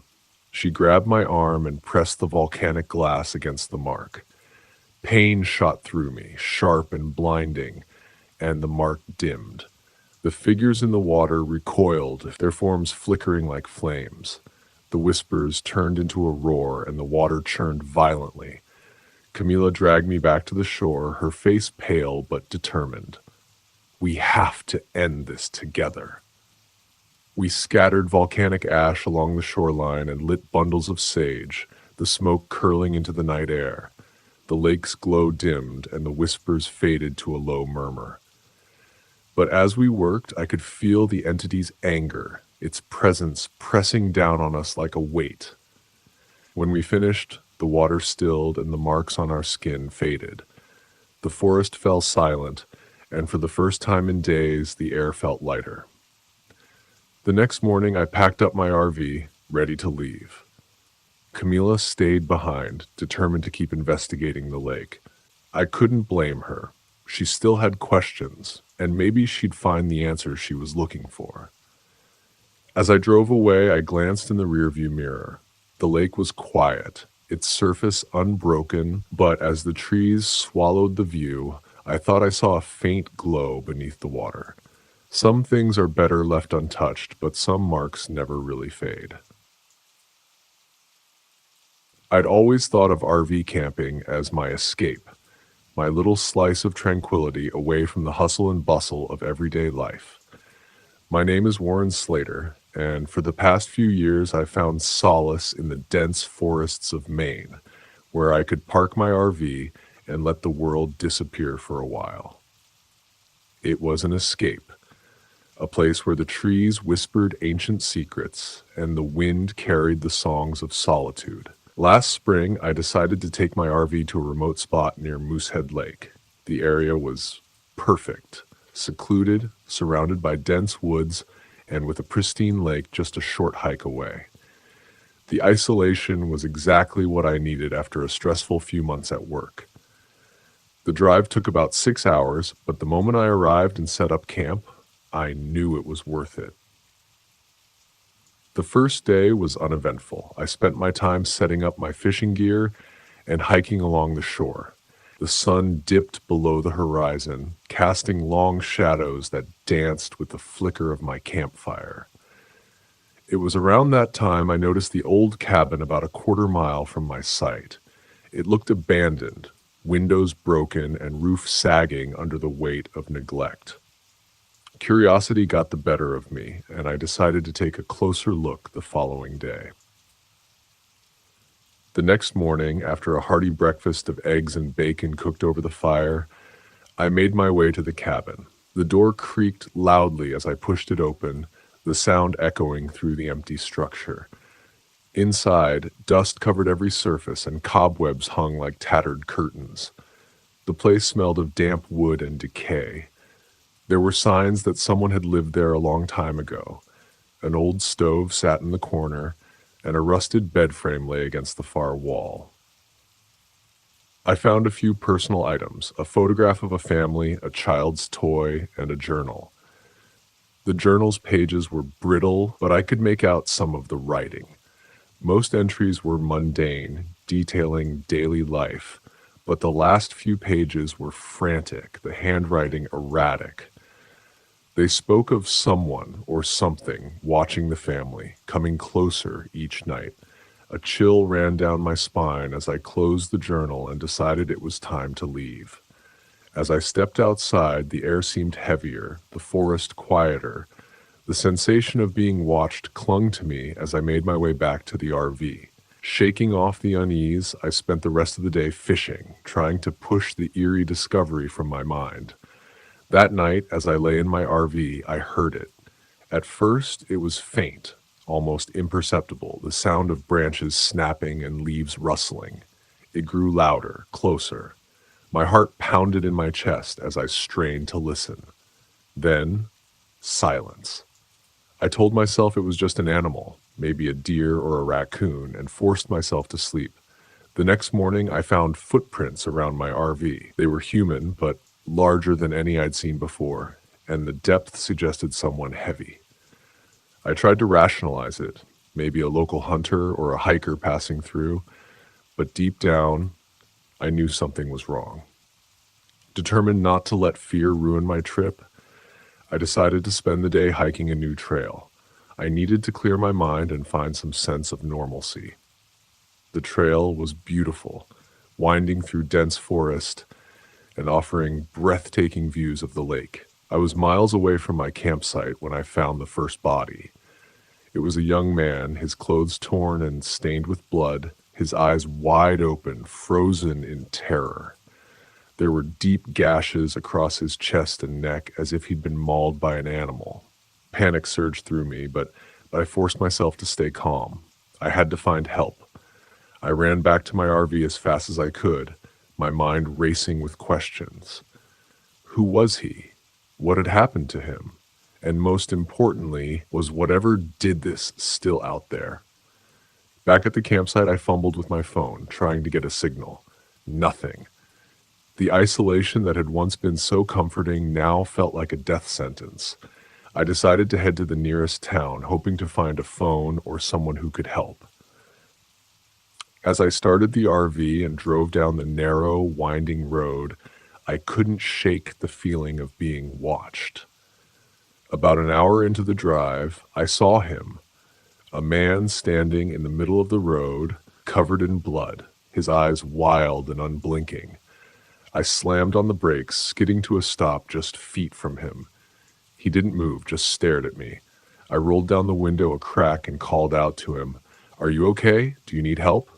She grabbed my arm and pressed the volcanic glass against the mark. Pain shot through me, sharp and blinding, and the mark dimmed. The figures in the water recoiled, their forms flickering like flames. The whispers turned into a roar, and the water churned violently. Camila dragged me back to the shore, her face pale but determined. "We have to end this together." We scattered volcanic ash along the shoreline and lit bundles of sage, the smoke curling into the night air. The lake's glow dimmed, and the whispers faded to a low murmur. But as we worked, I could feel the entity's anger, its presence pressing down on us like a weight. When we finished, the water stilled and the marks on our skin faded. The forest fell silent, and for the first time in days, the air felt lighter. The next morning, I packed up my RV, ready to leave. Camila stayed behind, determined to keep investigating the lake. I couldn't blame her. She still had questions, and maybe she'd find the answers she was looking for. As I drove away, I glanced in the rearview mirror. The lake was quiet, its surface unbroken, but as the trees swallowed the view, I thought I saw a faint glow beneath the water. Some things are better left untouched, but some marks never really fade. I'd always thought of RV camping as my escape, my little slice of tranquility away from the hustle and bustle of everyday life. My name is Warren Slater, and for the past few years I've found solace in the dense forests of Maine, where I could park my RV and let the world disappear for a while. It was an escape. a place where the trees whispered ancient secrets and the wind carried the songs of solitude. Last spring, I decided to take my RV to a remote spot near Moosehead Lake. The area was perfect, secluded, surrounded by dense woods, and with a pristine lake just a short hike away. The isolation was exactly what I needed after a stressful few months at work. The drive took about 6 hours, but the moment I arrived and set up camp, I knew it was worth it. The first day was uneventful. I spent my time setting up my fishing gear and hiking along the shore. The sun dipped below the horizon, casting long shadows that danced with the flicker of my campfire. It was around that time I noticed the old cabin about a quarter mile from my site. It looked abandoned, windows broken and roof sagging under the weight of neglect. Curiosity got the better of me, and I decided to take a closer look the following day. The next morning, after a hearty breakfast of eggs and bacon cooked over the fire, I made my way to the cabin. The door creaked loudly as I pushed it open, the sound echoing through the empty structure. Inside, dust covered every surface and cobwebs hung like tattered curtains. The place smelled of damp wood and decay. There were signs that someone had lived there a long time ago. An old stove sat in the corner, and a rusted bed frame lay against the far wall. I found a few personal items, a photograph of a family, a child's toy, and a journal. The journal's pages were brittle, but I could make out some of the writing. Most entries were mundane, detailing daily life, but the last few pages were frantic, the handwriting erratic. They spoke of someone or something watching the family, coming closer each night. A chill ran down my spine as I closed the journal and decided it was time to leave. As I stepped outside, the air seemed heavier, the forest quieter. The sensation of being watched clung to me as I made my way back to the RV. Shaking off the unease, I spent the rest of the day fishing, trying to push the eerie discovery from my mind. That night, as I lay in my RV, I heard it. At first, it was faint, almost imperceptible, the sound of branches snapping and leaves rustling. It grew louder, closer. My heart pounded in my chest as I strained to listen. Then, silence. I told myself it was just an animal, maybe a deer or a raccoon, and forced myself to sleep. The next morning, I found footprints around my RV. They were human, but larger than any I'd seen before, and the depth suggested someone heavy. I tried to rationalize it, maybe a local hunter or a hiker passing through, but deep down, I knew something was wrong. Determined not to let fear ruin my trip, I decided to spend the day hiking a new trail. I needed to clear my mind and find some sense of normalcy. The trail was beautiful, winding through dense forest and offering breathtaking views of the lake. I was miles away from my campsite when I found the first body. It was a young man, his clothes torn and stained with blood, his eyes wide open, frozen in terror. There were deep gashes across his chest and neck as if he'd been mauled by an animal. Panic surged through me, but I forced myself to stay calm. I had to find help. I ran back to my RV as fast as I could, my mind racing with questions. Who was he? What had happened to him? And most importantly, was whatever did this still out there? Back at the campsite, I fumbled with my phone, trying to get a signal. Nothing. The isolation that had once been so comforting now felt like a death sentence. I decided to head to the nearest town, hoping to find a phone or someone who could help. As I started the RV and drove down the narrow, winding road, I couldn't shake the feeling of being watched. About an hour into the drive, I saw him, a man standing in the middle of the road, covered in blood, his eyes wild and unblinking. I slammed on the brakes, skidding to a stop just feet from him. He didn't move, just stared at me. I rolled down the window a crack and called out to him, "Are you okay? Do you need help?"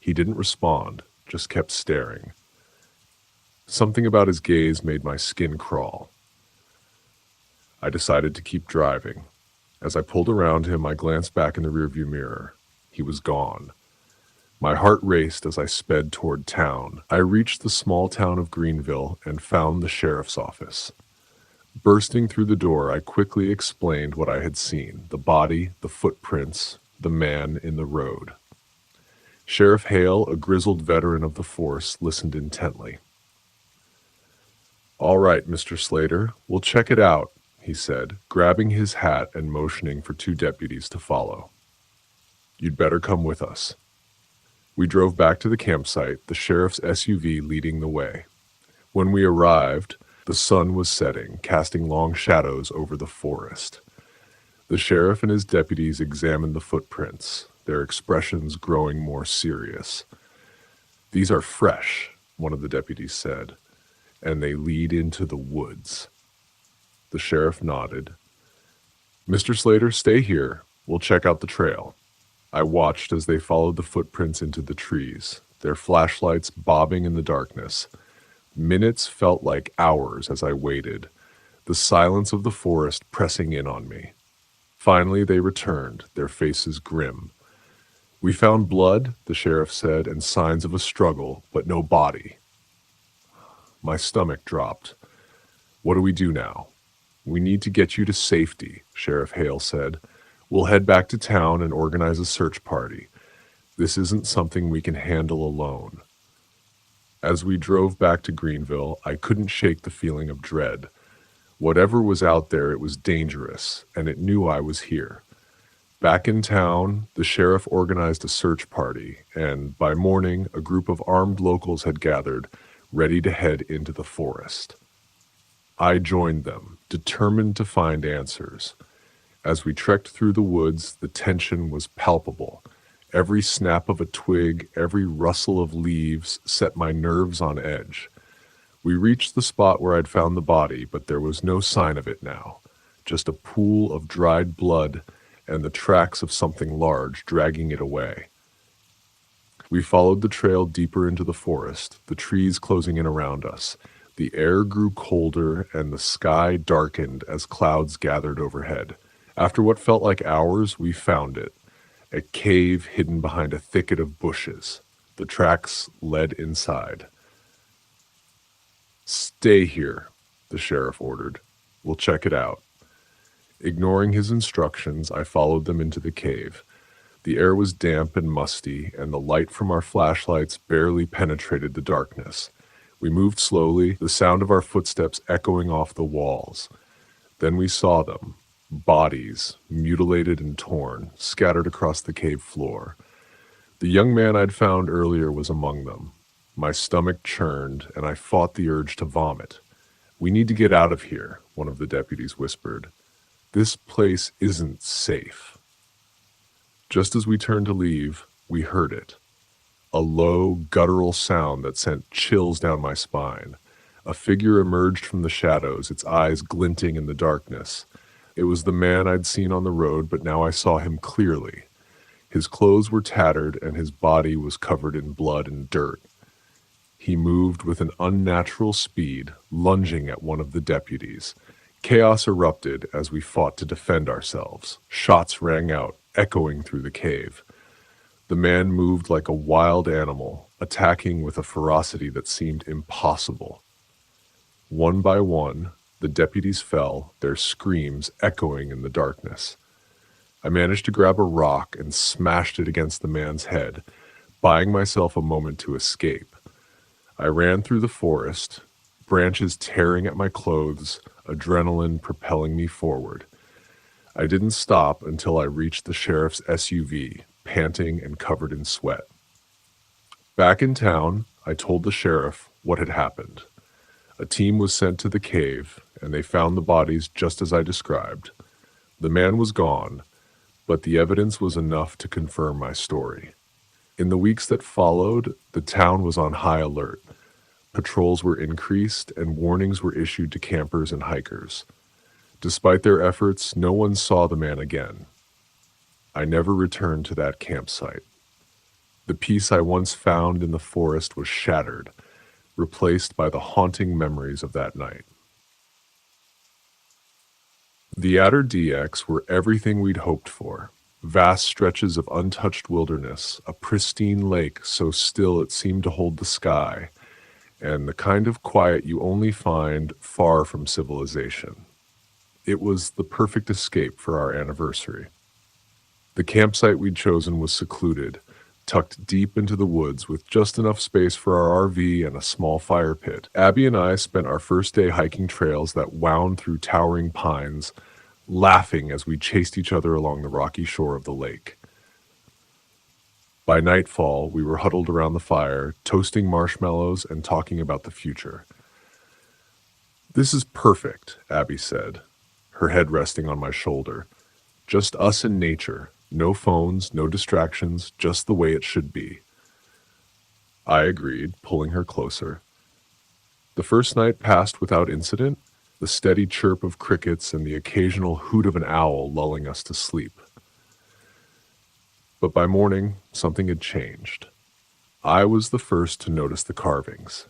He didn't respond, just kept staring. Something about his gaze made my skin crawl. I decided to keep driving. As I pulled around him, I glanced back in the rearview mirror. He was gone. My heart raced as I sped toward town. I reached the small town of Greenville and found the sheriff's office. Bursting through the door, I quickly explained what I had seen: the body, the footprints, the man in the road. Sheriff Hale, a grizzled veteran of the force, listened intently. "All right, Mr. Slater, we'll check it out," he said, grabbing his hat and motioning for two deputies to follow. "You'd better come with us." We drove back to the campsite, the sheriff's SUV leading the way. When we arrived, the sun was setting, casting long shadows over the forest. The sheriff and his deputies examined the footprints, their expressions growing more serious. "These are fresh," one of the deputies said, "and they lead into the woods." The sheriff nodded. "Mr. Slater, stay here. We'll check out the trail." I watched as they followed the footprints into the trees, their flashlights bobbing in the darkness. Minutes felt like hours as I waited, the silence of the forest pressing in on me. Finally, they returned, their faces grim. "We found blood," the sheriff said, "and signs of a struggle, but no body." My stomach dropped. "What do we do now?" "We need to get you to safety," Sheriff Hale said. "We'll head back to town and organize a search party. This isn't something we can handle alone." As we drove back to Greenville, I couldn't shake the feeling of dread. Whatever was out there, it was dangerous, and it knew I was here. Back in town, the sheriff organized a search party, and by morning, a group of armed locals had gathered, ready to head into the forest. I joined them, determined to find answers. As we trekked through the woods, the tension was palpable. Every snap of a twig, every rustle of leaves set my nerves on edge. We reached the spot where I'd found the body, but there was no sign of it now, just a pool of dried blood and the tracks of something large dragging it away. We followed the trail deeper into the forest, the trees closing in around us. The air grew colder and the sky darkened as clouds gathered overhead. After what felt like hours, we found it. A cave hidden behind a thicket of bushes. The tracks led inside. "Stay here," the sheriff ordered. "We'll check it out." Ignoring his instructions, I followed them into the cave. The air was damp and musty, and the light from our flashlights barely penetrated the darkness. We moved slowly, the sound of our footsteps echoing off the walls. Then we saw them. Bodies, mutilated and torn, scattered across the cave floor. The young man I'd found earlier was among them. My stomach churned, and I fought the urge to vomit. "We need to get out of here," one of the deputies whispered. "This place isn't safe." Just as we turned to leave, we heard it. A low, guttural sound that sent chills down my spine. A figure emerged from the shadows, its eyes glinting in the darkness. It was the man I'd seen on the road, but now I saw him clearly. His clothes were tattered, and his body was covered in blood and dirt. He moved with an unnatural speed, lunging at one of the deputies. Chaos erupted as we fought to defend ourselves. Shots rang out, echoing through the cave. The man moved like a wild animal, attacking with a ferocity that seemed impossible. One by one, the deputies fell, their screams echoing in the darkness. I managed to grab a rock and smashed it against the man's head, buying myself a moment to escape. I ran through the forest, branches tearing at my clothes, adrenaline propelling me forward. I didn't stop until I reached the sheriff's SUV, panting and covered in sweat. Back in town, I told the sheriff what had happened. A team was sent to the cave, and they found the bodies just as I described. The man was gone, but the evidence was enough to confirm my story. In the weeks that followed, the town was on high alert. Patrols were increased, and warnings were issued to campers and hikers. Despite their efforts, no one saw the man again. I never returned to that campsite. The peace I once found in the forest was shattered, replaced by the haunting memories of that night. The Adder DX were everything we'd hoped for. Vast stretches of untouched wilderness, a pristine lake so still it seemed to hold the sky, and the kind of quiet you only find far from civilization. It was the perfect escape for our anniversary. The campsite we'd chosen was secluded, tucked deep into the woods with just enough space for our RV and a small fire pit. Abby and I spent our first day hiking trails that wound through towering pines, laughing as we chased each other along the rocky shore of the lake. By nightfall, we were huddled around the fire, toasting marshmallows and talking about the future. "This is perfect," Abby said, her head resting on my shoulder. "Just us and nature. No phones, no distractions, just the way it should be." I agreed, pulling her closer. The first night passed without incident, the steady chirp of crickets and the occasional hoot of an owl lulling us to sleep. But by morning, something had changed. I was the first to notice the carvings.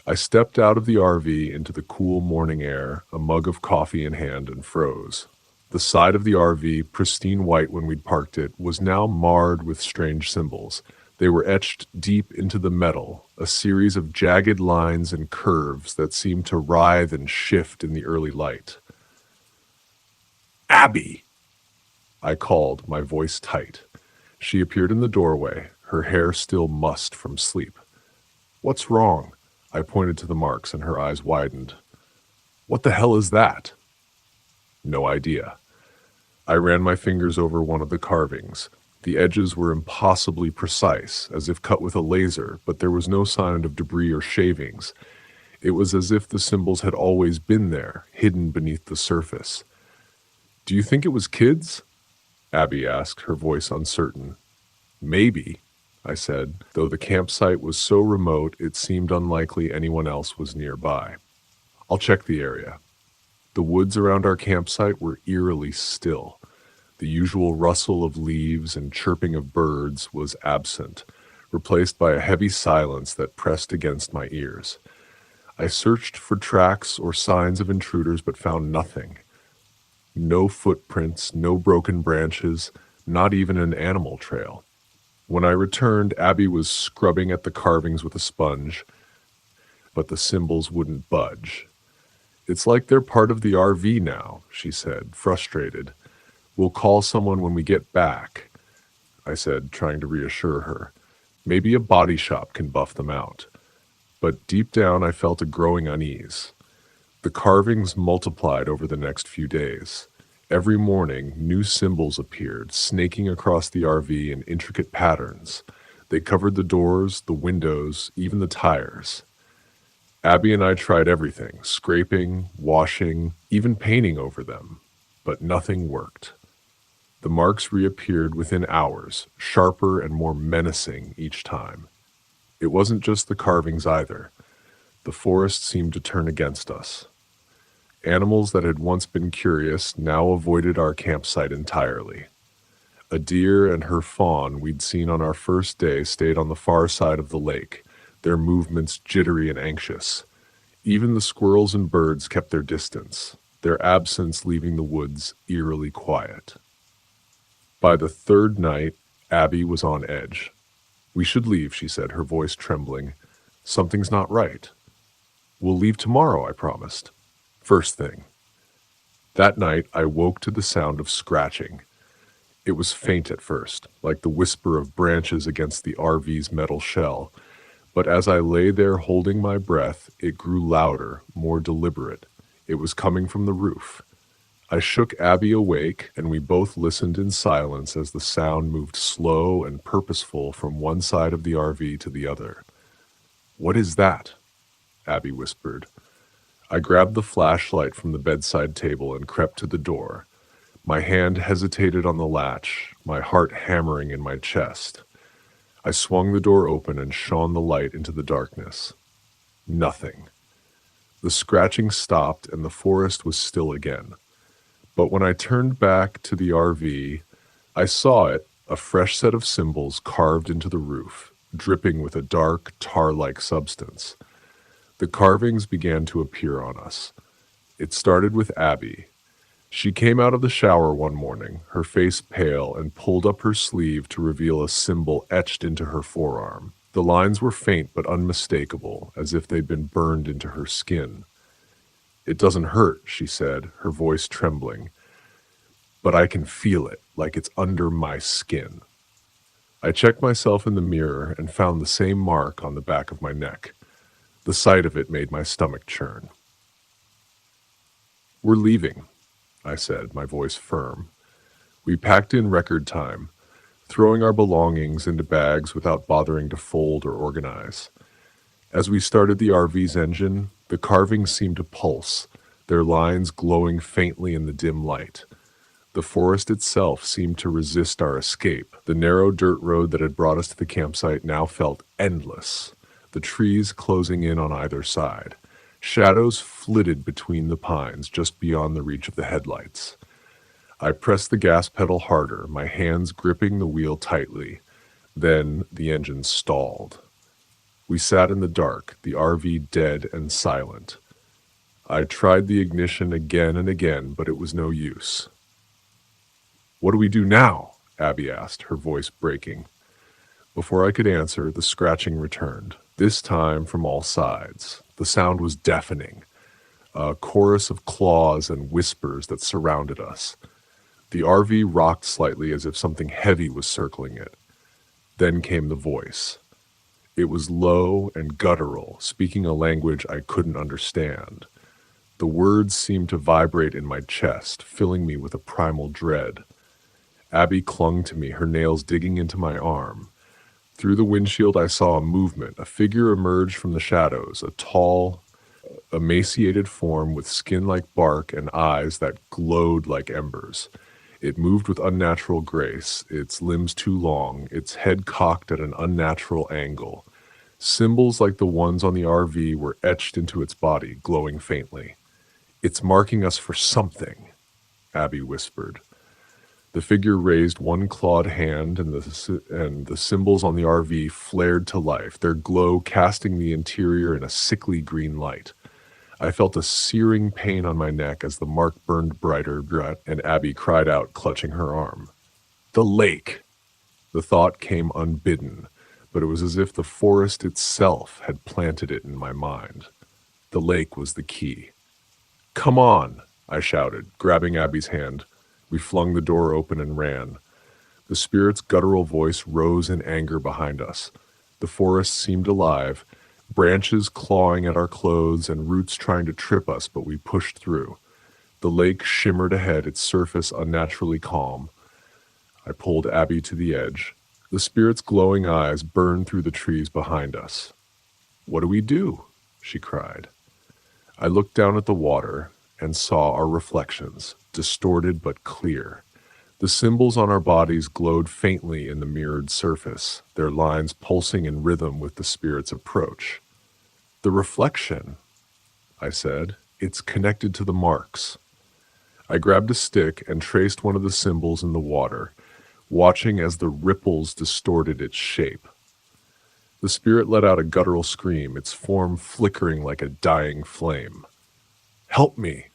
I stepped out of the RV into the cool morning air, a mug of coffee in hand, and froze. The side of the RV, pristine white when we'd parked it, was now marred with strange symbols. They were etched deep into the metal, a series of jagged lines and curves that seemed to writhe and shift in the early light. "Abby!" I called, my voice tight. She appeared in the doorway, her hair still mussed from sleep. "What's wrong?" I pointed to the marks and her eyes widened. "What the hell is that?" No idea. I ran my fingers over one of the carvings. The edges were impossibly precise, as if cut with a laser, but there was no sign of debris or shavings. It was as if the symbols had always been there, hidden beneath the surface. "Do you think it was kids?" Abby asked, her voice uncertain. "Maybe," I said, though the campsite was so remote it seemed unlikely anyone else was nearby. "I'll check the area." The woods around our campsite were eerily still. The usual rustle of leaves and chirping of birds was absent, replaced by a heavy silence that pressed against my ears. I searched for tracks or signs of intruders but found nothing. No footprints, no broken branches, not even an animal trail. When I returned, Abby was scrubbing at the carvings with a sponge, but the symbols wouldn't budge. "It's like they're part of the RV now," she said, frustrated. "We'll call someone when we get back," I said, trying to reassure her. "Maybe a body shop can buff them out." But deep down I felt a growing unease. The carvings multiplied over the next few days. Every morning, new symbols appeared, snaking across the RV in intricate patterns. They covered the doors, the windows, even the tires. Abby and I tried everything, scraping, washing, even painting over them, but nothing worked. The marks reappeared within hours, sharper and more menacing each time. It wasn't just the carvings either. The forest seemed to turn against us. Animals that had once been curious now avoided our campsite entirely. A deer and her fawn we'd seen on our first day stayed on the far side of the lake, their movements jittery and anxious. Even the squirrels and birds kept their distance, their absence leaving the woods eerily quiet. By the third night, Abby was on edge. "We should leave," she said, her voice trembling. "Something's not right." "We'll leave tomorrow," I promised. "First thing." That night, I woke to the sound of scratching. It was faint at first, like the whisper of branches against the RV's metal shell. But as I lay there holding my breath, it grew louder, more deliberate. It was coming from the roof. I shook Abby awake, and we both listened in silence as the sound moved slow and purposeful from one side of the RV to the other. "What is that?" Abby whispered. I grabbed the flashlight from the bedside table and crept to the door. My hand hesitated on the latch, my heart hammering in my chest. I swung the door open and shone the light into the darkness. Nothing. The scratching stopped and the forest was still again. But when I turned back to the RV, I saw it, a fresh set of symbols carved into the roof, dripping with a dark, tar-like substance. The carvings began to appear on us. It started with Abby. She came out of the shower one morning, her face pale, and pulled up her sleeve to reveal a symbol etched into her forearm. The lines were faint but unmistakable, as if they'd been burned into her skin. "It doesn't hurt," she said, her voice trembling, "but I can feel it, like it's under my skin." I checked myself in the mirror and found the same mark on the back of my neck. The sight of it made my stomach churn. "We're leaving," I said, my voice firm. We packed in record time, throwing our belongings into bags without bothering to fold or organize. As we started the RV's engine, the carvings seemed to pulse, their lines glowing faintly in the dim light. The forest itself seemed to resist our escape. The narrow dirt road that had brought us to the campsite now felt endless, the trees closing in on either side. Shadows flitted between the pines just beyond the reach of the headlights. I pressed the gas pedal harder, my hands gripping the wheel tightly. Then the engine stalled. We sat in the dark, the RV dead and silent. I tried the ignition again and again, but it was no use. "What do we do now?" Abby asked, her voice breaking. Before I could answer, the scratching returned, this time from all sides. The sound was deafening, a chorus of claws and whispers that surrounded us. The RV rocked slightly as if something heavy was circling it. Then came the voice. It was low and guttural, speaking a language I couldn't understand. The words seemed to vibrate in my chest, filling me with a primal dread. Abby clung to me, her nails digging into my arm. Through the windshield I saw a movement. A figure emerged from the shadows, a tall, emaciated form with skin like bark and eyes that glowed like embers. It moved with unnatural grace, its limbs too long, its head cocked at an unnatural angle. Symbols like the ones on the RV were etched into its body, glowing faintly. "It's marking us for something," Abby whispered. The figure raised one clawed hand, and the symbols on the RV flared to life, their glow casting the interior in a sickly green light. I felt a searing pain on my neck as the mark burned brighter, and Abby cried out, clutching her arm. "The lake!" The thought came unbidden, but it was as if the forest itself had planted it in my mind. The lake was the key. "Come on!" I shouted, grabbing Abby's hand. We flung the door open and ran. The spirit's guttural voice rose in anger behind us. The forest seemed alive, branches clawing at our clothes and roots trying to trip us, but we pushed through. The lake shimmered ahead, its surface unnaturally calm. I pulled Abby to the edge. The spirit's glowing eyes burned through the trees behind us. "What do we do?" she cried. I looked down at the water and saw our reflections, distorted but clear. The symbols on our bodies glowed faintly in the mirrored surface, their lines pulsing in rhythm with the spirit's approach. "The reflection," I said. "It's connected to the marks." I grabbed a stick and traced one of the symbols in the water, watching as the ripples distorted its shape. The spirit let out a guttural scream, its form flickering like a dying flame. "Help me!"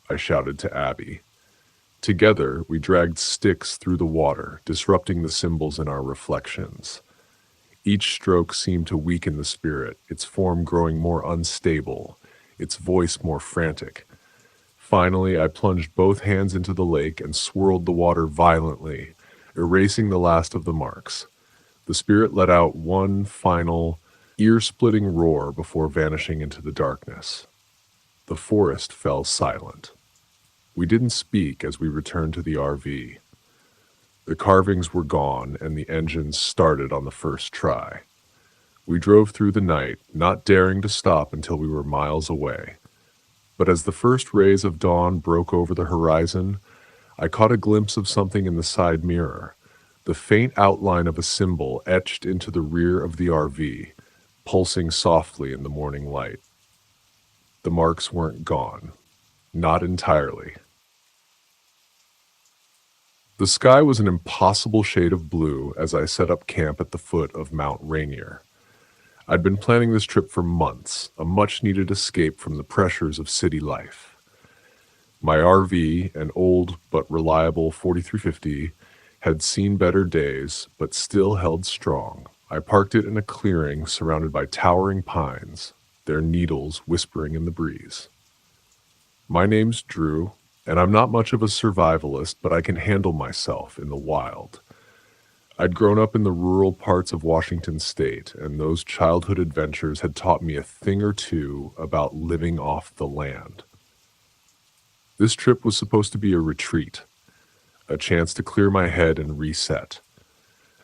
I shouted to Abby. Together, we dragged sticks through the water, disrupting the symbols in our reflections. Each stroke seemed to weaken the spirit, its form growing more unstable, its voice more frantic. Finally, I plunged both hands into the lake and swirled the water violently, erasing the last of the marks. The spirit let out one final, ear-splitting roar before vanishing into the darkness. The forest fell silent. We didn't speak as we returned to the RV. The carvings were gone, and the engine started on the first try. We drove through the night, not daring to stop until we were miles away. But as the first rays of dawn broke over the horizon, I caught a glimpse of something in the side mirror, the faint outline of a symbol etched into the rear of the RV, pulsing softly in the morning light. The marks weren't gone. Not entirely. The sky was an impossible shade of blue as I set up camp at the foot of Mount Rainier. I'd been planning this trip for months, a much-needed escape from the pressures of city life. My RV, an old but reliable 4350, had seen better days, but still held strong. I parked it in a clearing surrounded by towering pines, their needles whispering in the breeze. My name's Drew, and I'm not much of a survivalist, but I can handle myself in the wild. I'd grown up in the rural parts of Washington state, and those childhood adventures had taught me a thing or two about living off the land. This trip was supposed to be a retreat, a chance to clear my head and reset.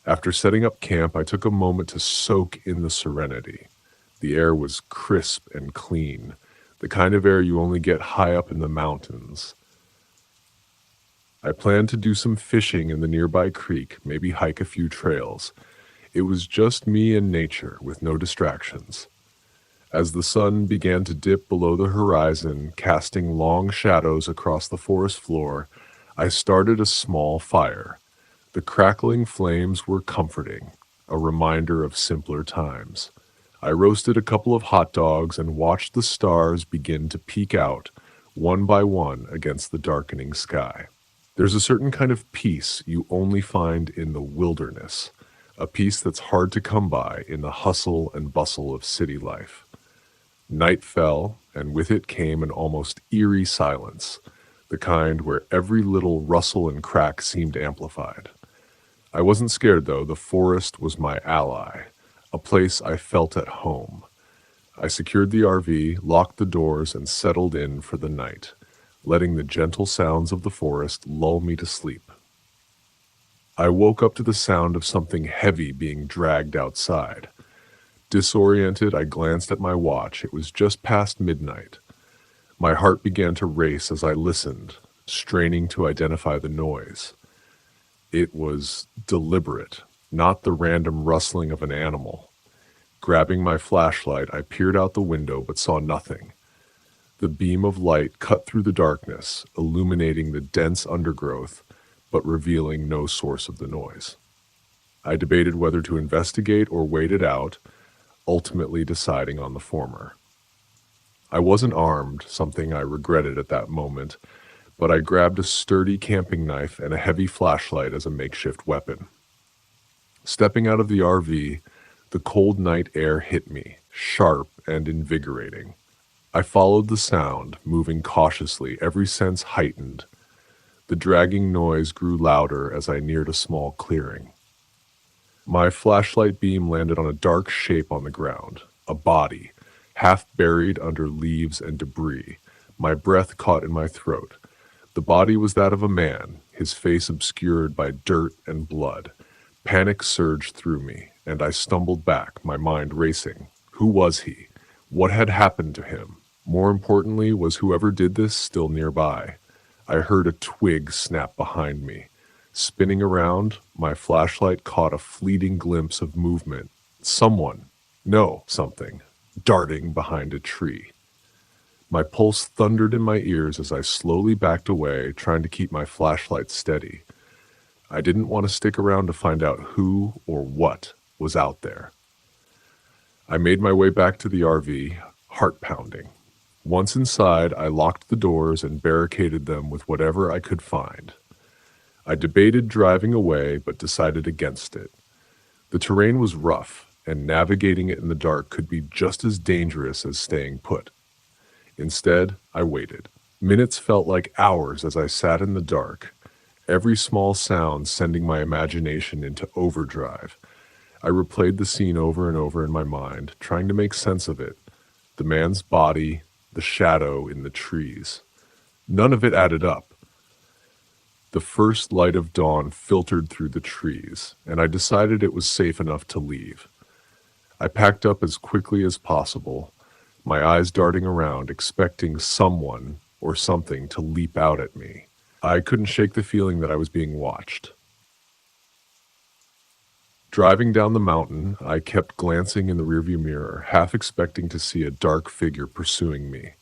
After setting up camp, I took a moment to soak in the serenity. The air was crisp and clean, the kind of air you only get high up in the mountains. I planned to do some fishing in the nearby creek, maybe hike a few trails. It was just me and nature, with no distractions. As the sun began to dip below the horizon, casting long shadows across the forest floor, I started a small fire. The crackling flames were comforting, a reminder of simpler times. I roasted a couple of hot dogs and watched the stars begin to peek out, one by one, against the darkening sky. There's a certain kind of peace you only find in the wilderness, a peace that's hard to come by in the hustle and bustle of city life. Night fell, and with it came an almost eerie silence, the kind where every little rustle and crack seemed amplified. I wasn't scared, though. The forest was my ally, a place I felt at home. I secured the RV, locked the doors, and settled in for the night, letting the gentle sounds of the forest lull me to sleep. I woke up to the sound of something heavy being dragged outside. Disoriented, I glanced at my watch. It was just past midnight. My heart began to race as I listened, straining to identify the noise. It was deliberate, not the random rustling of an animal. Grabbing my flashlight, I peered out the window but saw nothing. The beam of light cut through the darkness, illuminating the dense undergrowth, but revealing no source of the noise. I debated whether to investigate or wait it out, ultimately deciding on the former. I wasn't armed, something I regretted at that moment, but I grabbed a sturdy camping knife and a heavy flashlight as a makeshift weapon. Stepping out of the RV, the cold night air hit me, sharp and invigorating. I followed the sound, moving cautiously, every sense heightened. The dragging noise grew louder as I neared a small clearing. My flashlight beam landed on a dark shape on the ground, a body, half buried under leaves and debris. My breath caught in my throat. The body was that of a man, his face obscured by dirt and blood. Panic surged through me, and I stumbled back, my mind racing. Who was he? What had happened to him? More importantly, was whoever did this still nearby? I heard a twig snap behind me. Spinning around, my flashlight caught a fleeting glimpse of movement. Something, darting behind a tree. My pulse thundered in my ears as I slowly backed away, trying to keep my flashlight steady. I didn't want to stick around to find out who or what was out there. I made my way back to the RV, heart pounding. Once inside, I locked the doors and barricaded them with whatever I could find. I debated driving away, but decided against it. The terrain was rough, and navigating it in the dark could be just as dangerous as staying put. Instead, I waited. Minutes felt like hours as I sat in the dark, every small sound sending my imagination into overdrive. I replayed the scene over and over in my mind, trying to make sense of it. The man's body, the shadow in the trees. None of it added up. The first light of dawn filtered through the trees, and I decided it was safe enough to leave. I packed up as quickly as possible, my eyes darting around, expecting someone or something to leap out at me. I couldn't shake the feeling that I was being watched. Driving down the mountain, I kept glancing in the rearview mirror, half expecting to see a dark figure pursuing me.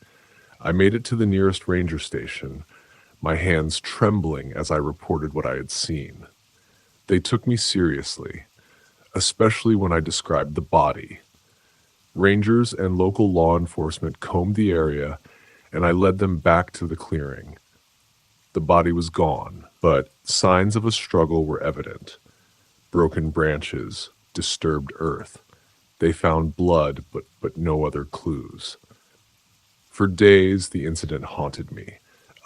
I made it to the nearest ranger station, my hands trembling as I reported what I had seen. They took me seriously, especially when I described the body. Rangers and local law enforcement combed the area, and I led them back to the clearing. The body was gone, but signs of a struggle were evident. Broken branches, disturbed earth. They found blood, but no other clues. For days, the incident haunted me.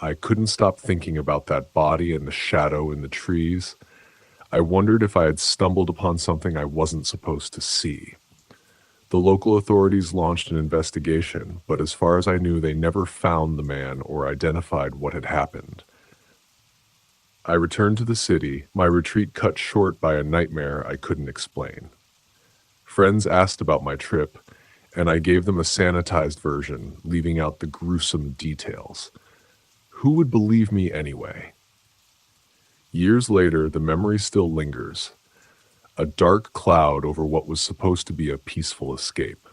I couldn't stop thinking about that body and the shadow in the trees. I wondered if I had stumbled upon something I wasn't supposed to see. The local authorities launched an investigation, but as far as I knew, they never found the man or identified what had happened. I returned to the city, my retreat cut short by a nightmare I couldn't explain. Friends asked about my trip, and I gave them a sanitized version, leaving out the gruesome details. Who would believe me anyway? Years later, the memory still lingers. A dark cloud over what was supposed to be a peaceful escape.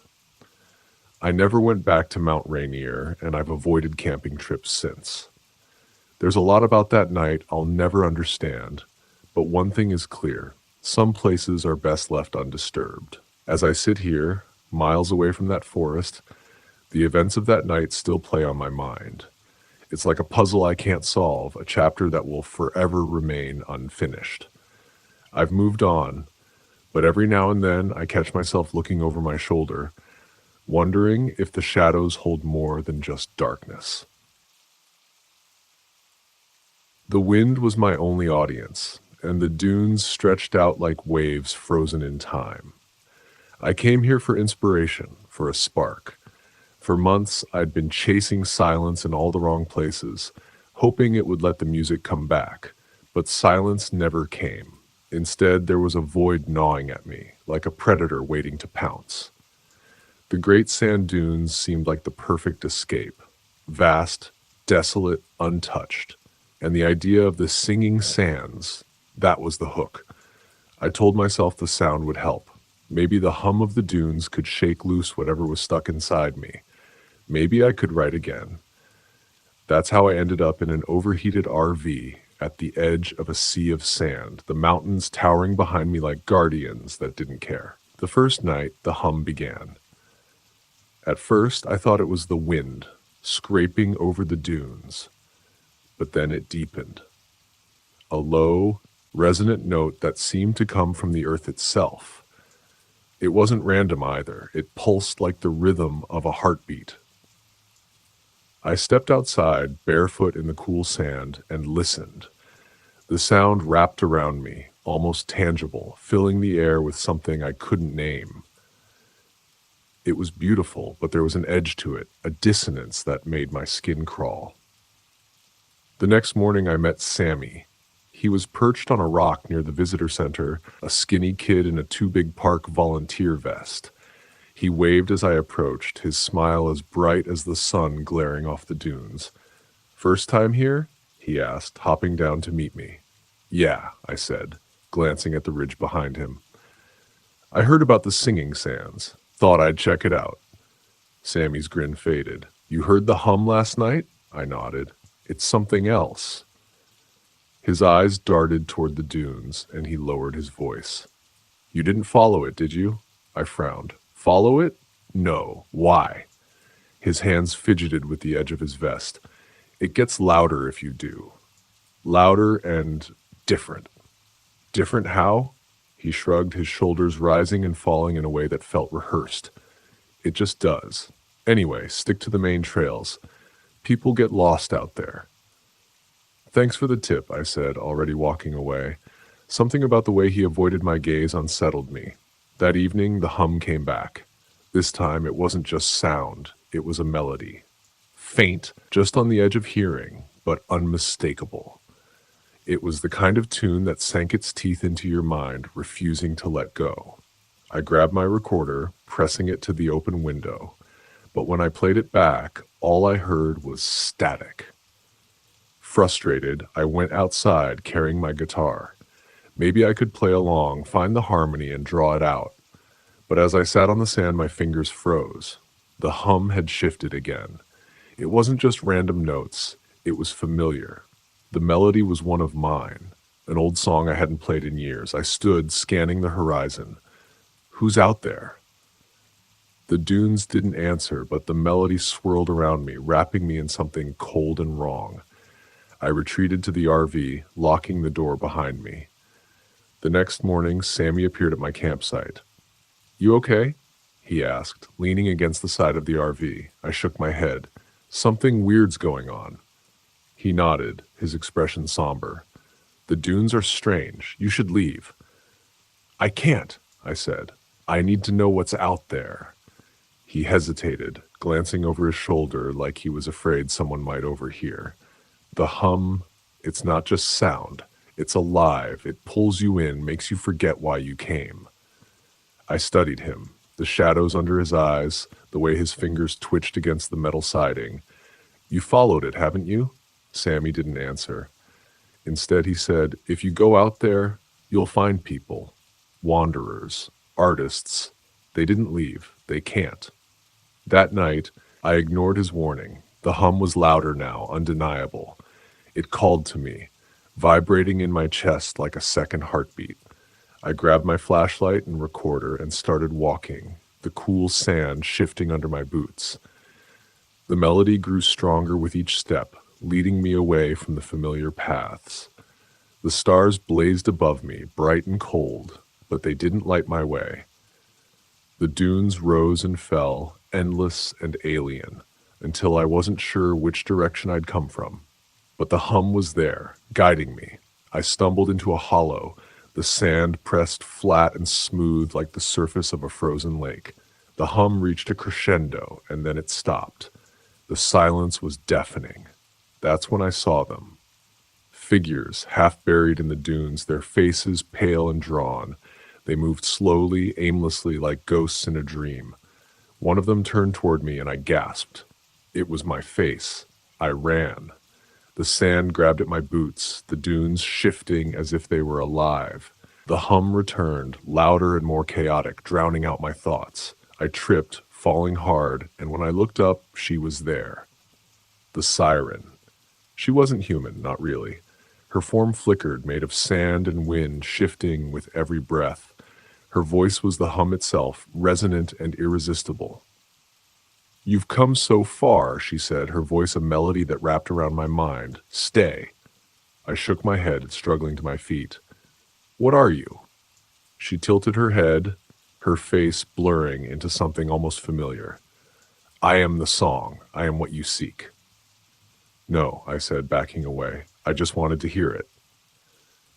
I never went back to Mount Rainier, and I've avoided camping trips since. There's a lot about that night I'll never understand, but one thing is clear. Some places are best left undisturbed. As I sit here, miles away from that forest, the events of that night still play on my mind. It's like a puzzle I can't solve, a chapter that will forever remain unfinished. I've moved on, but every now and then I catch myself looking over my shoulder, wondering if the shadows hold more than just darkness. The wind was my only audience, and the dunes stretched out like waves frozen in time. I came here for inspiration, for a spark. For months, I'd been chasing silence in all the wrong places, hoping it would let the music come back, but silence never came. Instead, there was a void gnawing at me, like a predator waiting to pounce. The great sand dunes seemed like the perfect escape. Vast, desolate, untouched. And the idea of the singing sands, that was the hook. I told myself the sound would help. Maybe the hum of the dunes could shake loose whatever was stuck inside me. Maybe I could write again. That's how I ended up in an overheated RV at the edge of a sea of sand, the mountains towering behind me like guardians that didn't care. The first night, the hum began. At first, I thought it was the wind, scraping over the dunes. But then it deepened. A low, resonant note that seemed to come from the earth itself. It wasn't random either. It pulsed like the rhythm of a heartbeat. I stepped outside, barefoot in the cool sand, and listened. The sound wrapped around me, almost tangible, filling the air with something I couldn't name. It was beautiful, but there was an edge to it, a dissonance that made my skin crawl. The next morning I met Sammy. He was perched on a rock near the visitor center, a skinny kid in a Too Big Park volunteer vest. He waved as I approached, his smile as bright as the sun glaring off the dunes. "First time here?" he asked, hopping down to meet me. "Yeah," I said, glancing at the ridge behind him. "I heard about the singing sands. Thought I'd check it out." Sammy's grin faded. "You heard the hum last night?" I nodded. "It's something else." His eyes darted toward the dunes, and he lowered his voice. "You didn't follow it, did you?" I frowned. "Follow it? No. Why?" His hands fidgeted with the edge of his vest. "It gets louder if you do. Louder and different." "Different how?" He shrugged, his shoulders rising and falling in a way that felt rehearsed. "It just does. Anyway, stick to the main trails. People get lost out there." "Thanks for the tip," I said, already walking away. Something about the way he avoided my gaze unsettled me. That evening, the hum came back. This time, it wasn't just sound, it was a melody. Faint, just on the edge of hearing, but unmistakable. It was the kind of tune that sank its teeth into your mind, refusing to let go. I grabbed my recorder, pressing it to the open window. But when I played it back, all I heard was static. Frustrated, I went outside carrying my guitar. Maybe I could play along, find the harmony, and draw it out. But as I sat on the sand, my fingers froze. The hum had shifted again. It wasn't just random notes. It was familiar. The melody was one of mine, an old song I hadn't played in years. I stood, scanning the horizon. Who's out there? The dunes didn't answer, but the melody swirled around me, wrapping me in something cold and wrong. I retreated to the RV, locking the door behind me. The next morning, Sammy appeared at my campsite. "You okay?" he asked, leaning against the side of the RV. I shook my head. "Something weird's going on." He nodded, his expression somber. "The dunes are strange. You should leave." "I can't," I said. "I need to know what's out there." He hesitated, glancing over his shoulder like he was afraid someone might overhear. "The hum, it's not just sound. It's alive. It pulls you in, makes you forget why you came." I studied him, the shadows under his eyes, the way his fingers twitched against the metal siding. "You followed it, haven't you?" Sammy didn't answer. Instead, he said, "If you go out there, you'll find people. Wanderers. Artists. They didn't leave. They can't." That night, I ignored his warning. The hum was louder now, undeniable. It called to me, vibrating in my chest like a second heartbeat. I grabbed my flashlight and recorder and started walking, the cool sand shifting under my boots. The melody grew stronger with each step, leading me away from the familiar paths. The stars blazed above me, bright and cold, but they didn't light my way. The dunes rose and fell, endless and alien, until I wasn't sure which direction I'd come from. But the hum was there, guiding me. I stumbled into a hollow, the sand pressed flat and smooth like the surface of a frozen lake. The hum reached a crescendo, and then it stopped. The silence was deafening. That's when I saw them. Figures, half buried in the dunes, their faces pale and drawn. They moved slowly, aimlessly, like ghosts in a dream. One of them turned toward me, and I gasped. It was my face. I ran. The sand grabbed at my boots, the dunes shifting as if they were alive. The hum returned, louder and more chaotic, drowning out my thoughts. I tripped, falling hard, and when I looked up, she was there. The siren. She wasn't human, not really. Her form flickered, made of sand and wind, shifting with every breath. Her voice was the hum itself, resonant and irresistible. "You've come so far," she said, her voice a melody that wrapped around my mind. "Stay." I shook my head, struggling to my feet. "What are you?" She tilted her head, her face blurring into something almost familiar. "I am the song. I am what you seek." "No," I said, backing away. "I just wanted to hear it."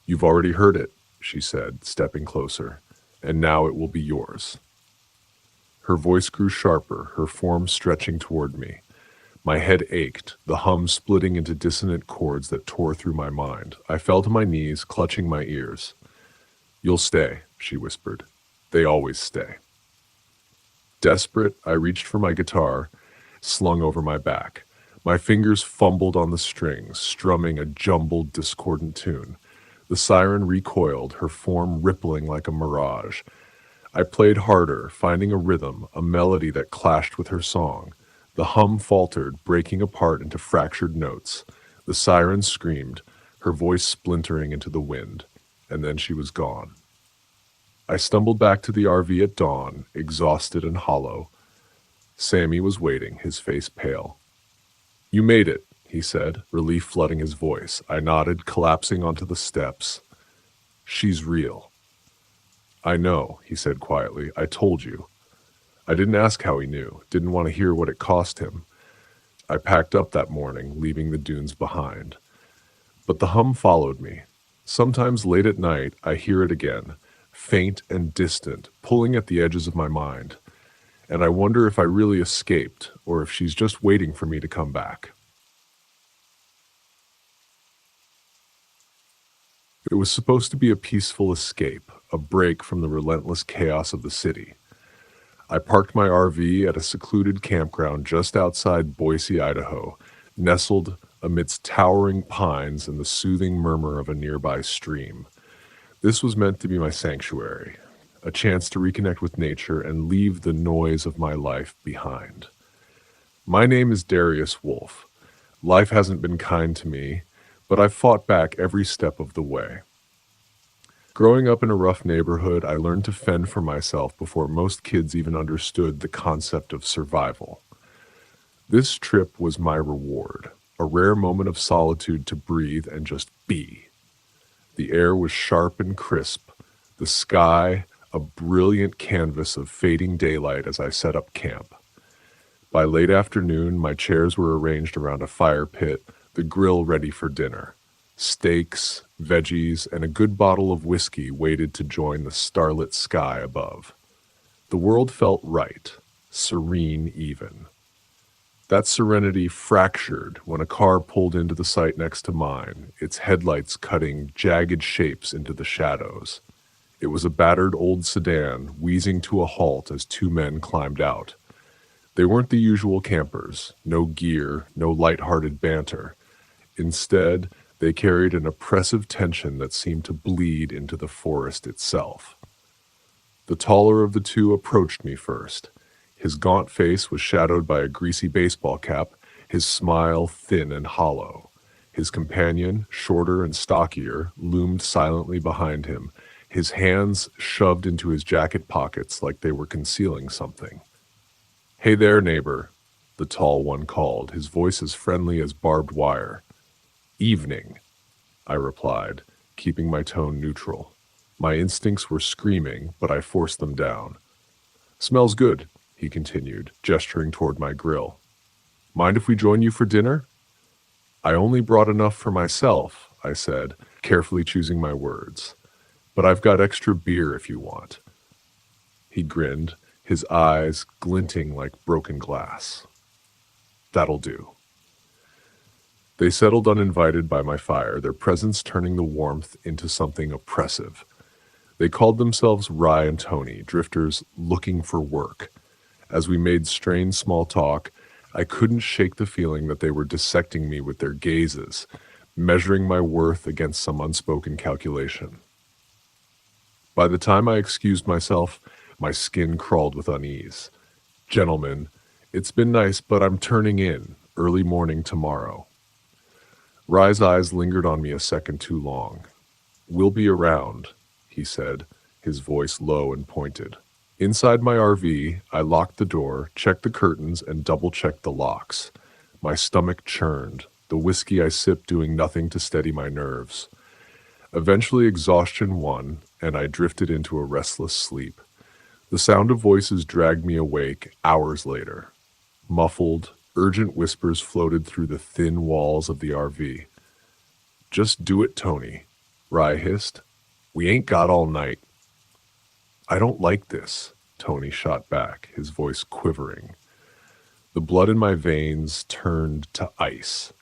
"You've already heard it," she said, stepping closer, "and now it will be yours." Her voice grew sharper, her form stretching toward me. My head ached, the hum splitting into dissonant chords that tore through my mind. I fell to my knees, clutching my ears. "You'll stay," she whispered. "They always stay." Desperate, I reached for my guitar, slung over my back. My fingers fumbled on the strings, strumming a jumbled, discordant tune. The siren recoiled, her form rippling like a mirage. I played harder, finding a rhythm, a melody that clashed with her song. The hum faltered, breaking apart into fractured notes. The siren screamed, her voice splintering into the wind, and then she was gone. I stumbled back to the RV at dawn, exhausted and hollow. Sammy was waiting, his face pale. "You made it," he said, relief flooding his voice. I nodded, collapsing onto the steps. "She's real." "I know," he said quietly. "I told you." I didn't ask how he knew, didn't want to hear what it cost him. I packed up that morning, leaving the dunes behind. But the hum followed me. Sometimes late at night, I hear it again, faint and distant, pulling at the edges of my mind. And I wonder if I really escaped, or if she's just waiting for me to come back. It was supposed to be a peaceful escape, a break from the relentless chaos of the city. I parked my RV at a secluded campground just outside Boise, Idaho, nestled amidst towering pines and the soothing murmur of a nearby stream. This was meant to be my sanctuary, a chance to reconnect with nature and leave the noise of my life behind. My name is Darius Wolf. Life hasn't been kind to me, but I've fought back every step of the way. Growing up in a rough neighborhood, I learned to fend for myself before most kids even understood the concept of survival. This trip was my reward. a rare moment of solitude to breathe and just be. The air was sharp and crisp, the sky a brilliant canvas of fading daylight as I set up camp. By late afternoon, my chairs were arranged around a fire pit, the grill ready for dinner. Steaks, veggies, and a good bottle of whiskey waited to join the starlit sky above. The world felt right, serene even. That serenity fractured when a car pulled into the site next to mine, its headlights cutting jagged shapes into the shadows. It was a battered old sedan, wheezing to a halt as two men climbed out. They weren't the usual campers, no gear, no light-hearted banter. Instead, they carried an oppressive tension that seemed to bleed into the forest itself. The taller of the two approached me first. His gaunt face was shadowed by a greasy baseball cap, his smile thin and hollow. His companion, shorter and stockier, loomed silently behind him, his hands shoved into his jacket pockets like they were concealing something. "Hey there, neighbor," the tall one called, his voice as friendly as barbed wire. "Evening," I replied, keeping my tone neutral. My instincts were screaming, but I forced them down. "Smells good," he continued, gesturing toward my grill. "Mind if we join you for dinner?" "I only brought enough for myself," I said, carefully choosing my words. "But I've got extra beer if you want." He grinned, his eyes glinting like broken glass. "That'll do." They settled uninvited by my fire, their presence turning the warmth into something oppressive. They called themselves Rye and Tony, drifters looking for work. As we made strained small talk, I couldn't shake the feeling that they were dissecting me with their gazes, measuring my worth against some unspoken calculation. By the time I excused myself, my skin crawled with unease. "Gentlemen, it's been nice, but I'm turning in, early morning tomorrow." Rye's eyes lingered on me a second too long. "We'll be around," he said, his voice low and pointed. Inside my RV, I locked the door, checked the curtains, and double-checked the locks. My stomach churned, the whiskey I sipped doing nothing to steady my nerves. Eventually exhaustion won, and I drifted into a restless sleep. The sound of voices dragged me awake hours later. Muffled, urgent whispers floated through the thin walls of the RV. "Just do it, Tony," Rye hissed. "We ain't got all night." "I don't like this," Tony shot back, his voice quivering. The blood in my veins turned to ice.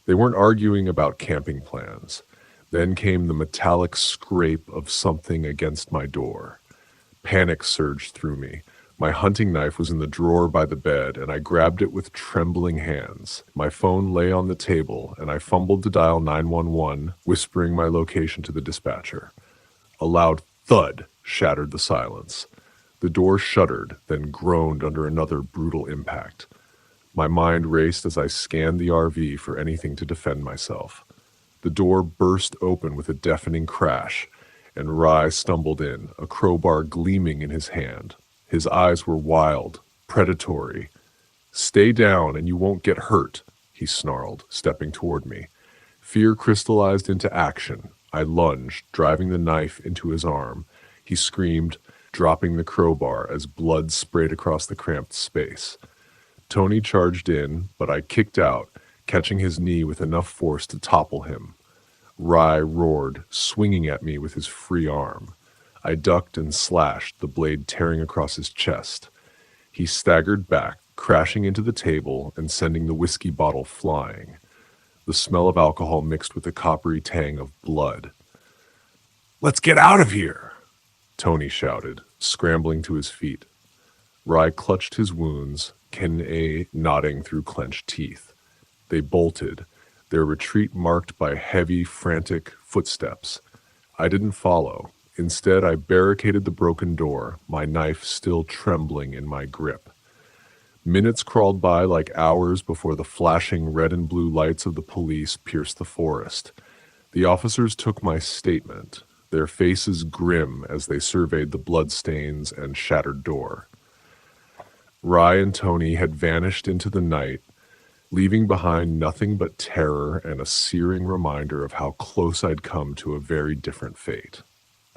They weren't arguing about camping plans. Then came the metallic scrape of something against my door. Panic surged through me. My hunting knife was in the drawer by the bed, and I grabbed it with trembling hands. My phone lay on the table, and I fumbled to dial 911, whispering my location to the dispatcher. A loud thud shattered the silence. The door shuddered, then groaned under another brutal impact. My mind raced as I scanned the RV for anything to defend myself. The door burst open with a deafening crash, and Rye stumbled in, a crowbar gleaming in his hand. His eyes were wild, predatory. "Stay down and you won't get hurt," he snarled, stepping toward me. Fear crystallized into action. I lunged, driving the knife into his arm. He screamed, dropping the crowbar as blood sprayed across the cramped space. Tony charged in, but I kicked out, catching his knee with enough force to topple him. Rye roared, swinging at me with his free arm. I ducked and slashed, the blade tearing across his chest. He staggered back, crashing into the table and sending the whiskey bottle flying. The smell of alcohol mixed with the coppery tang of blood. "Let's get out of here!" Tony shouted, scrambling to his feet. Rye clutched his wounds, Ken-A nodding through clenched teeth. They bolted, their retreat marked by heavy, frantic footsteps. I didn't follow. Instead, I barricaded the broken door, my knife still trembling in my grip. Minutes crawled by like hours before the flashing red and blue lights of the police pierced the forest. The officers took my statement, their faces grim as they surveyed the bloodstains and shattered door. Rye and Tony had vanished into the night, leaving behind nothing but terror and a searing reminder of how close I'd come to a very different fate.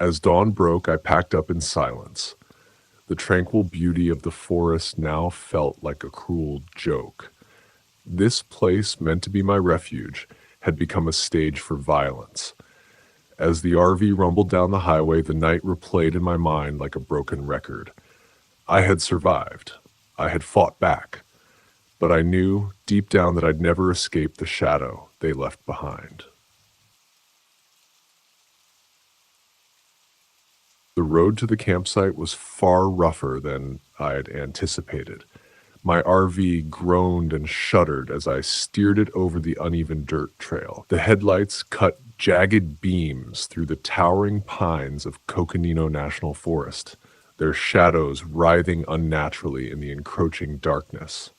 As dawn broke, I packed up in silence. The tranquil beauty of the forest now felt like a cruel joke. This place, meant to be my refuge, had become a stage for violence. As the RV rumbled down the highway, the night replayed in my mind like a broken record. I had survived. I had fought back. But I knew deep down that I'd never escape the shadow they left behind. The road to the campsite was far rougher than I had anticipated. My RV groaned and shuddered as I steered it over the uneven dirt trail. The headlights cut jagged beams through the towering pines of Coconino National Forest, their shadows writhing unnaturally in the encroaching darkness.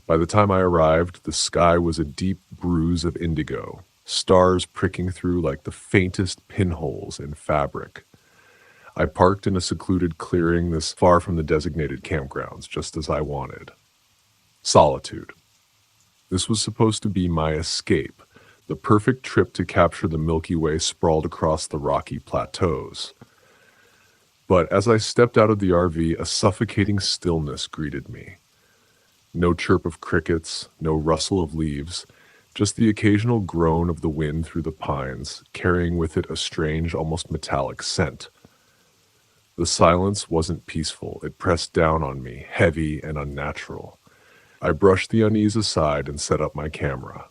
By the time I arrived, the sky was a deep bruise of indigo, stars pricking through like the faintest pinholes in fabric. I parked in a secluded clearing this far from the designated campgrounds, just as I wanted. Solitude. This was supposed to be my escape, the perfect trip to capture the Milky Way sprawled across the rocky plateaus. But as I stepped out of the RV, a suffocating stillness greeted me. No chirp of crickets, no rustle of leaves, just the occasional groan of the wind through the pines, carrying with it a strange, almost metallic scent. The silence wasn't peaceful. It pressed down on me, heavy and unnatural. I brushed the unease aside and set up my camera.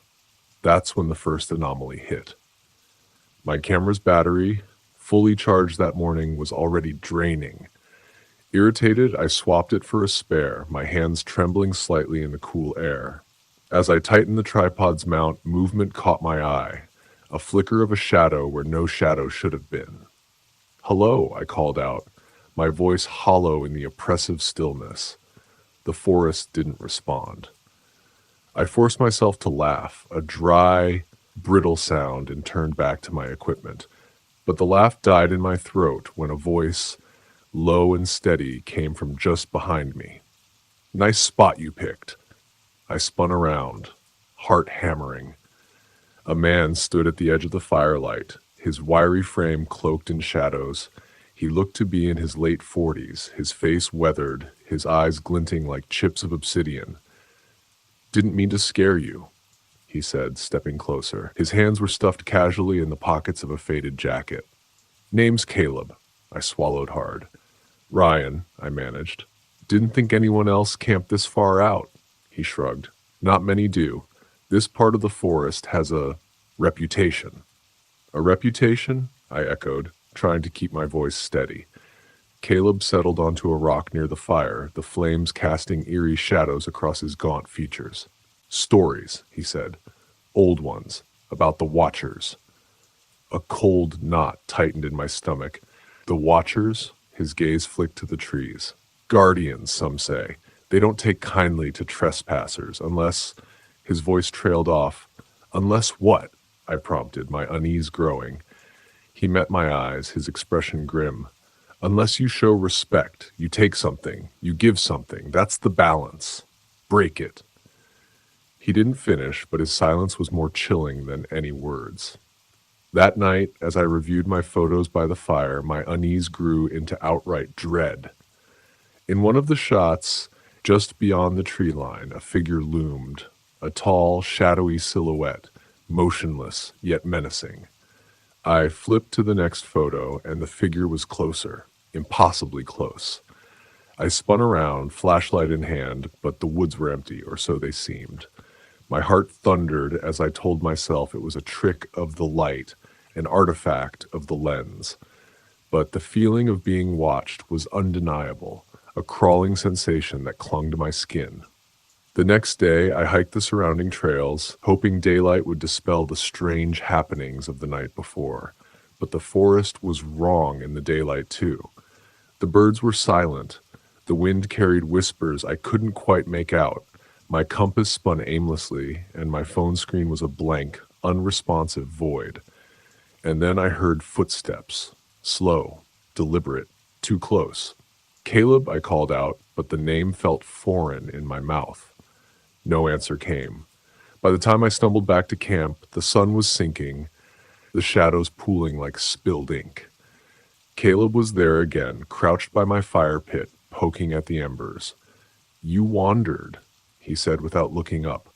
That's when the first anomaly hit. My camera's battery, fully charged that morning, was already draining. Irritated, I swapped it for a spare, my hands trembling slightly in the cool air. As I tightened the tripod's mount, movement caught my eye, a flicker of a shadow where no shadow should have been. "Hello," I called out, my voice hollow in the oppressive stillness. The forest didn't respond. I forced myself to laugh, a dry, brittle sound, and turned back to my equipment. But the laugh died in my throat when a voice, low and steady, came from just behind me. "Nice spot you picked." I spun around, heart hammering. A man stood at the edge of the firelight, his wiry frame cloaked in shadows. He looked to be in his late 40s, his face weathered, his eyes glinting like chips of obsidian. "Didn't mean to scare you," he said, stepping closer. His hands were stuffed casually in the pockets of a faded jacket. "Name's Caleb." I swallowed hard. "Ryan," I managed. "Didn't think anyone else camped this far out," he shrugged. "Not many do. This part of the forest has a reputation." "A reputation?" I echoed, trying to keep my voice steady. Caleb settled onto a rock near the fire, the flames casting eerie shadows across his gaunt features. "Stories," he said. "Old ones, about the Watchers." A cold knot tightened in my stomach. The Watchers? His gaze flicked to the trees. "Guardians, some say. They don't take kindly to trespassers, unless—" His voice trailed off. "Unless what?" I prompted, my unease growing. He met my eyes, his expression grim. "Unless you show respect, you take something, you give something. That's the balance. Break it." He didn't finish, but his silence was more chilling than any words. That night, as I reviewed my photos by the fire, my unease grew into outright dread. In one of the shots, just beyond the tree line, a figure loomed, a tall, shadowy silhouette, motionless yet menacing. I flipped to the next photo, and the figure was closer, impossibly close. I spun around, flashlight in hand, but the woods were empty, or so they seemed. My heart thundered as I told myself it was a trick of the light, an artifact of the lens. But the feeling of being watched was undeniable, a crawling sensation that clung to my skin. The next day, I hiked the surrounding trails, hoping daylight would dispel the strange happenings of the night before. But the forest was wrong in the daylight, too. The birds were silent. The wind carried whispers I couldn't quite make out. My compass spun aimlessly, and my phone screen was a blank, unresponsive void. And then I heard footsteps. Slow, deliberate, too close. "Caleb," I called out, but the name felt foreign in my mouth. No answer came. By the time I stumbled back to camp, the sun was sinking, the shadows pooling like spilled ink. Caleb was there again, crouched by my fire pit, poking at the embers. "You wandered," he said without looking up.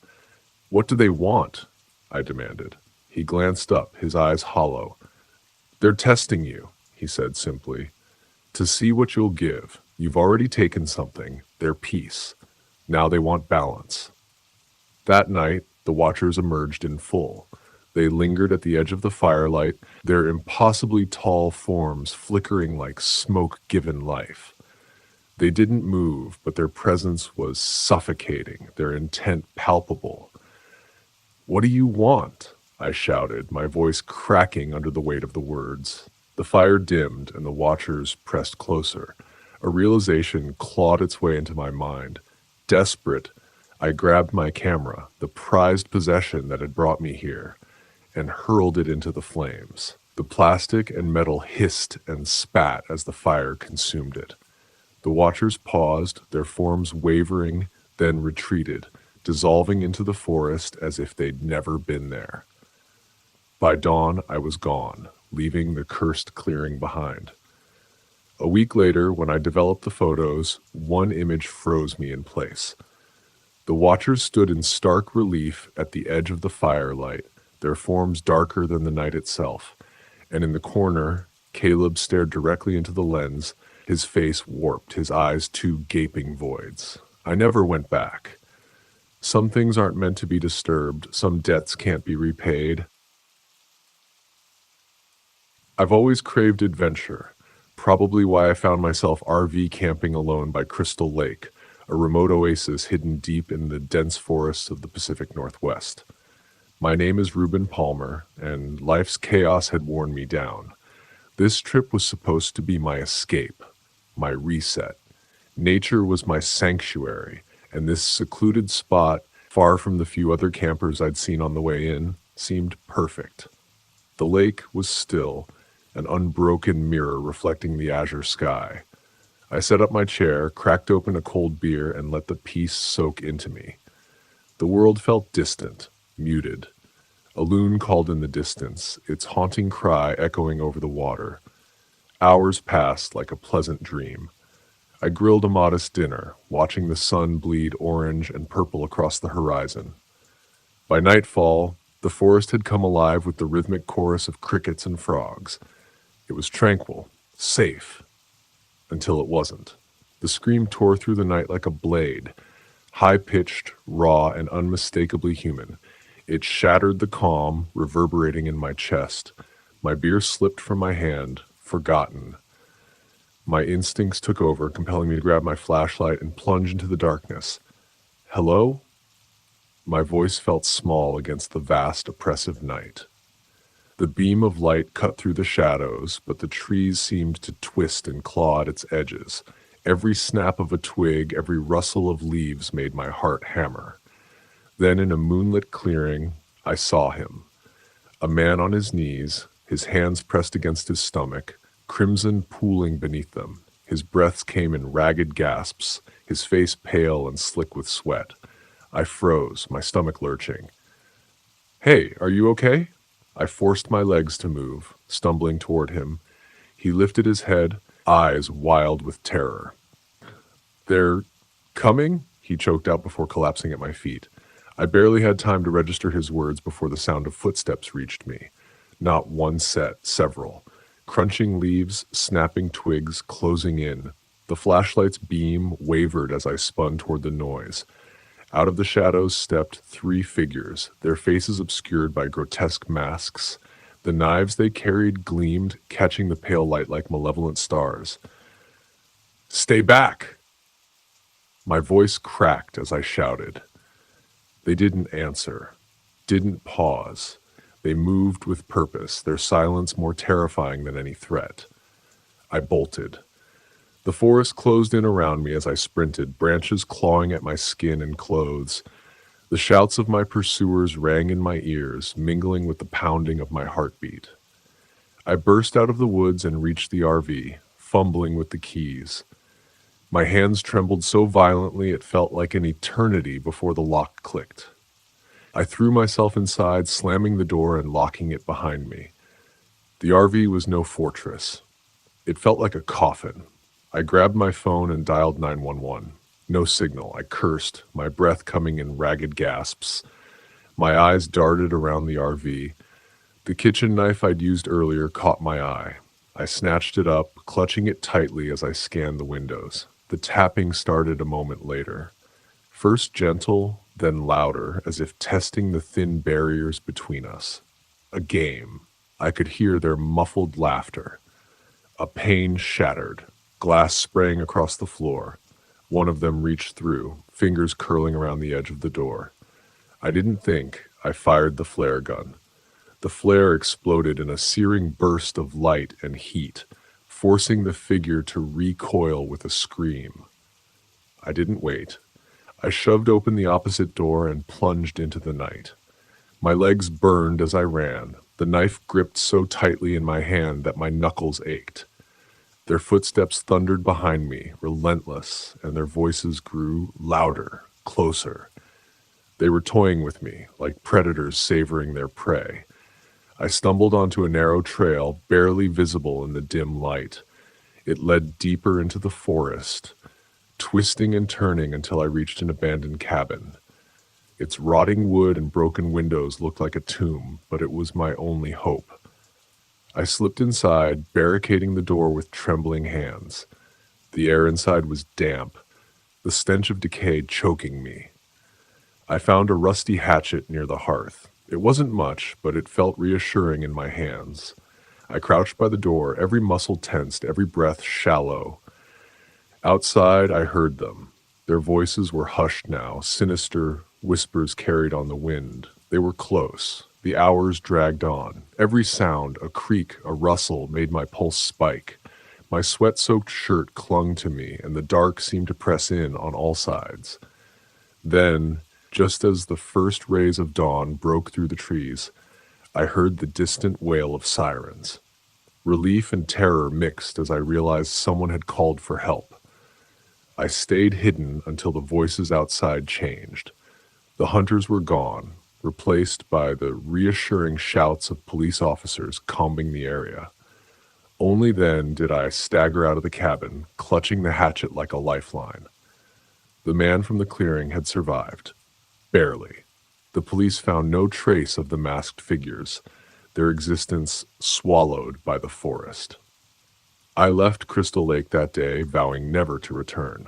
"What do they want?" I demanded. He glanced up, his eyes hollow. "They're testing you," he said simply, "to see what you'll give. You've already taken something, their peace. Now they want balance." That night, the Watchers emerged in full. They lingered at the edge of the firelight, their impossibly tall forms flickering like smoke given life. They didn't move, but their presence was suffocating, their intent palpable. "What do you want?" I shouted, my voice cracking under the weight of the words. The fire dimmed, and the Watchers pressed closer. A realization clawed its way into my mind. Desperate, I grabbed my camera, the prized possession that had brought me here, and hurled it into the flames. The plastic and metal hissed and spat as the fire consumed it. The Watchers paused, their forms wavering, then retreated, dissolving into the forest as if they'd never been there. By dawn, I was gone, leaving the cursed clearing behind. A week later, when I developed the photos, one image froze me in place. The Watchers stood in stark relief at the edge of the firelight, their forms darker than the night itself, and in the corner, Caleb stared directly into the lens, his face warped, his eyes two gaping voids. I never went back. Some things aren't meant to be disturbed, some debts can't be repaid. I've always craved adventure, probably why I found myself RV camping alone by Crystal Lake, a remote oasis hidden deep in the dense forests of the Pacific Northwest. My name is Ruben Palmer, and life's chaos had worn me down. This trip was supposed to be my escape, my reset. Nature was my sanctuary, and this secluded spot, far from the few other campers I'd seen on the way in, seemed perfect. The lake was still, an unbroken mirror reflecting the azure sky. I set up my chair, cracked open a cold beer, and let the peace soak into me. The world felt distant, muted. A loon called in the distance, its haunting cry echoing over the water. Hours passed like a pleasant dream. I grilled a modest dinner, watching the sun bleed orange and purple across the horizon. By nightfall, the forest had come alive with the rhythmic chorus of crickets and frogs. It was tranquil, safe, until it wasn't. The scream tore through the night like a blade, high-pitched, raw, and unmistakably human. It shattered the calm, reverberating in my chest. My beer slipped from my hand, forgotten. My instincts took over, compelling me to grab my flashlight and plunge into the darkness. "Hello?" My voice felt small against the vast, oppressive night. The beam of light cut through the shadows, but the trees seemed to twist and claw at its edges. Every snap of a twig, every rustle of leaves made my heart hammer. Then in a moonlit clearing, I saw him. A man on his knees, his hands pressed against his stomach, crimson pooling beneath them. His breaths came in ragged gasps, his face pale and slick with sweat. I froze, my stomach lurching. "Hey, are you okay?" I forced my legs to move, stumbling toward him. He lifted his head, eyes wild with terror. "They're coming?" he choked out before collapsing at my feet. I barely had time to register his words before the sound of footsteps reached me. Not one set, several. Crunching leaves, snapping twigs, closing in. The flashlight's beam wavered as I spun toward the noise. Out of the shadows stepped three figures, their faces obscured by grotesque masks. The knives they carried gleamed, catching the pale light like malevolent stars. "Stay back!" My voice cracked as I shouted. They didn't answer, didn't pause. They moved with purpose, their silence more terrifying than any threat. I bolted. The forest closed in around me as I sprinted, branches clawing at my skin and clothes. The shouts of my pursuers rang in my ears, mingling with the pounding of my heartbeat. I burst out of the woods and reached the RV, fumbling with the keys. My hands trembled so violently it felt like an eternity before the lock clicked. I threw myself inside, slamming the door and locking it behind me. The RV was no fortress. It felt like a coffin. I grabbed my phone and dialed 911. No signal. I cursed, my breath coming in ragged gasps. My eyes darted around the RV. The kitchen knife I'd used earlier caught my eye. I snatched it up, clutching it tightly as I scanned the windows. The tapping started a moment later. First gentle, then louder, as if testing the thin barriers between us. A game. I could hear their muffled laughter. A pane shattered, glass spraying across the floor. One of them reached through, fingers curling around the edge of the door. I didn't think. I fired the flare gun. The flare exploded in a searing burst of light and heat, forcing the figure to recoil with a scream. I didn't wait. I shoved open the opposite door and plunged into the night. My legs burned as I ran, the knife gripped so tightly in my hand that my knuckles ached. Their footsteps thundered behind me, relentless, and their voices grew louder, closer. They were toying with me, like predators savoring their prey. I stumbled onto a narrow trail, barely visible in the dim light. It led deeper into the forest, twisting and turning until I reached an abandoned cabin. Its rotting wood and broken windows looked like a tomb, but it was my only hope. I slipped inside, barricading the door with trembling hands. The air inside was damp, the stench of decay choking me. I found a rusty hatchet near the hearth. It wasn't much, but it felt reassuring in my hands. I crouched by the door, every muscle tensed, every breath shallow. Outside, I heard them. Their voices were hushed now, sinister whispers carried on the wind. They were close. The hours dragged on. Every sound, a creak, a rustle, made my pulse spike. My sweat-soaked shirt clung to me, and the dark seemed to press in on all sides. Then, just as the first rays of dawn broke through the trees, I heard the distant wail of sirens. Relief and terror mixed as I realized someone had called for help. I stayed hidden until the voices outside changed. The hunters were gone, replaced by the reassuring shouts of police officers combing the area. Only then did I stagger out of the cabin, clutching the hatchet like a lifeline. The man from the clearing had survived. Barely. The police found no trace of the masked figures, their existence swallowed by the forest. I left Crystal Lake that day, vowing never to return.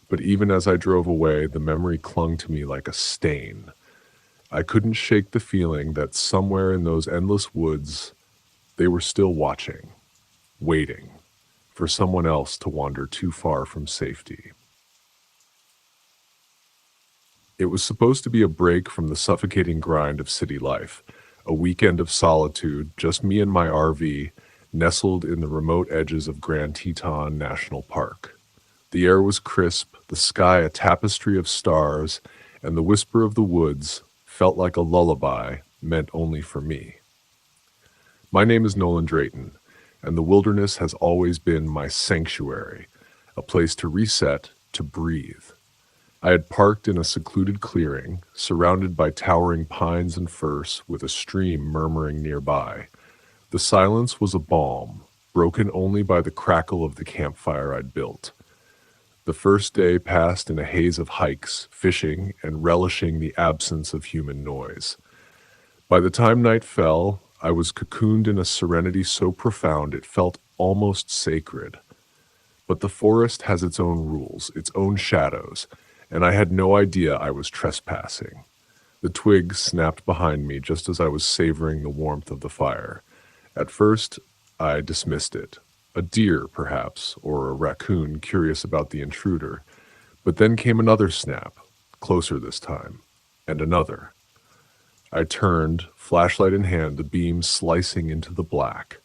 But even as I drove away, the memory clung to me like a stain. I couldn't shake the feeling that somewhere in those endless woods, they were still watching, waiting for someone else to wander too far from safety. It was supposed to be a break from the suffocating grind of city life, a weekend of solitude, just me and my RV, nestled in the remote edges of Grand Teton National Park. The air was crisp, the sky a tapestry of stars, and the whisper of the woods felt like a lullaby meant only for me. My name is Nolan Drayton, and the wilderness has always been my sanctuary, a place to reset, to breathe. I had parked in a secluded clearing, surrounded by towering pines and firs with a stream murmuring nearby. The silence was a balm, broken only by the crackle of the campfire I'd built. The first day passed in a haze of hikes, fishing, and relishing the absence of human noise. By the time night fell, I was cocooned in a serenity so profound it felt almost sacred. But the forest has its own rules, its own shadows, and I had no idea I was trespassing. The twigs snapped behind me just as I was savoring the warmth of the fire. At first, I dismissed it. A deer, perhaps, or a raccoon curious about the intruder. But then came another snap, closer this time, and another. I turned, flashlight in hand, the beam slicing into the black.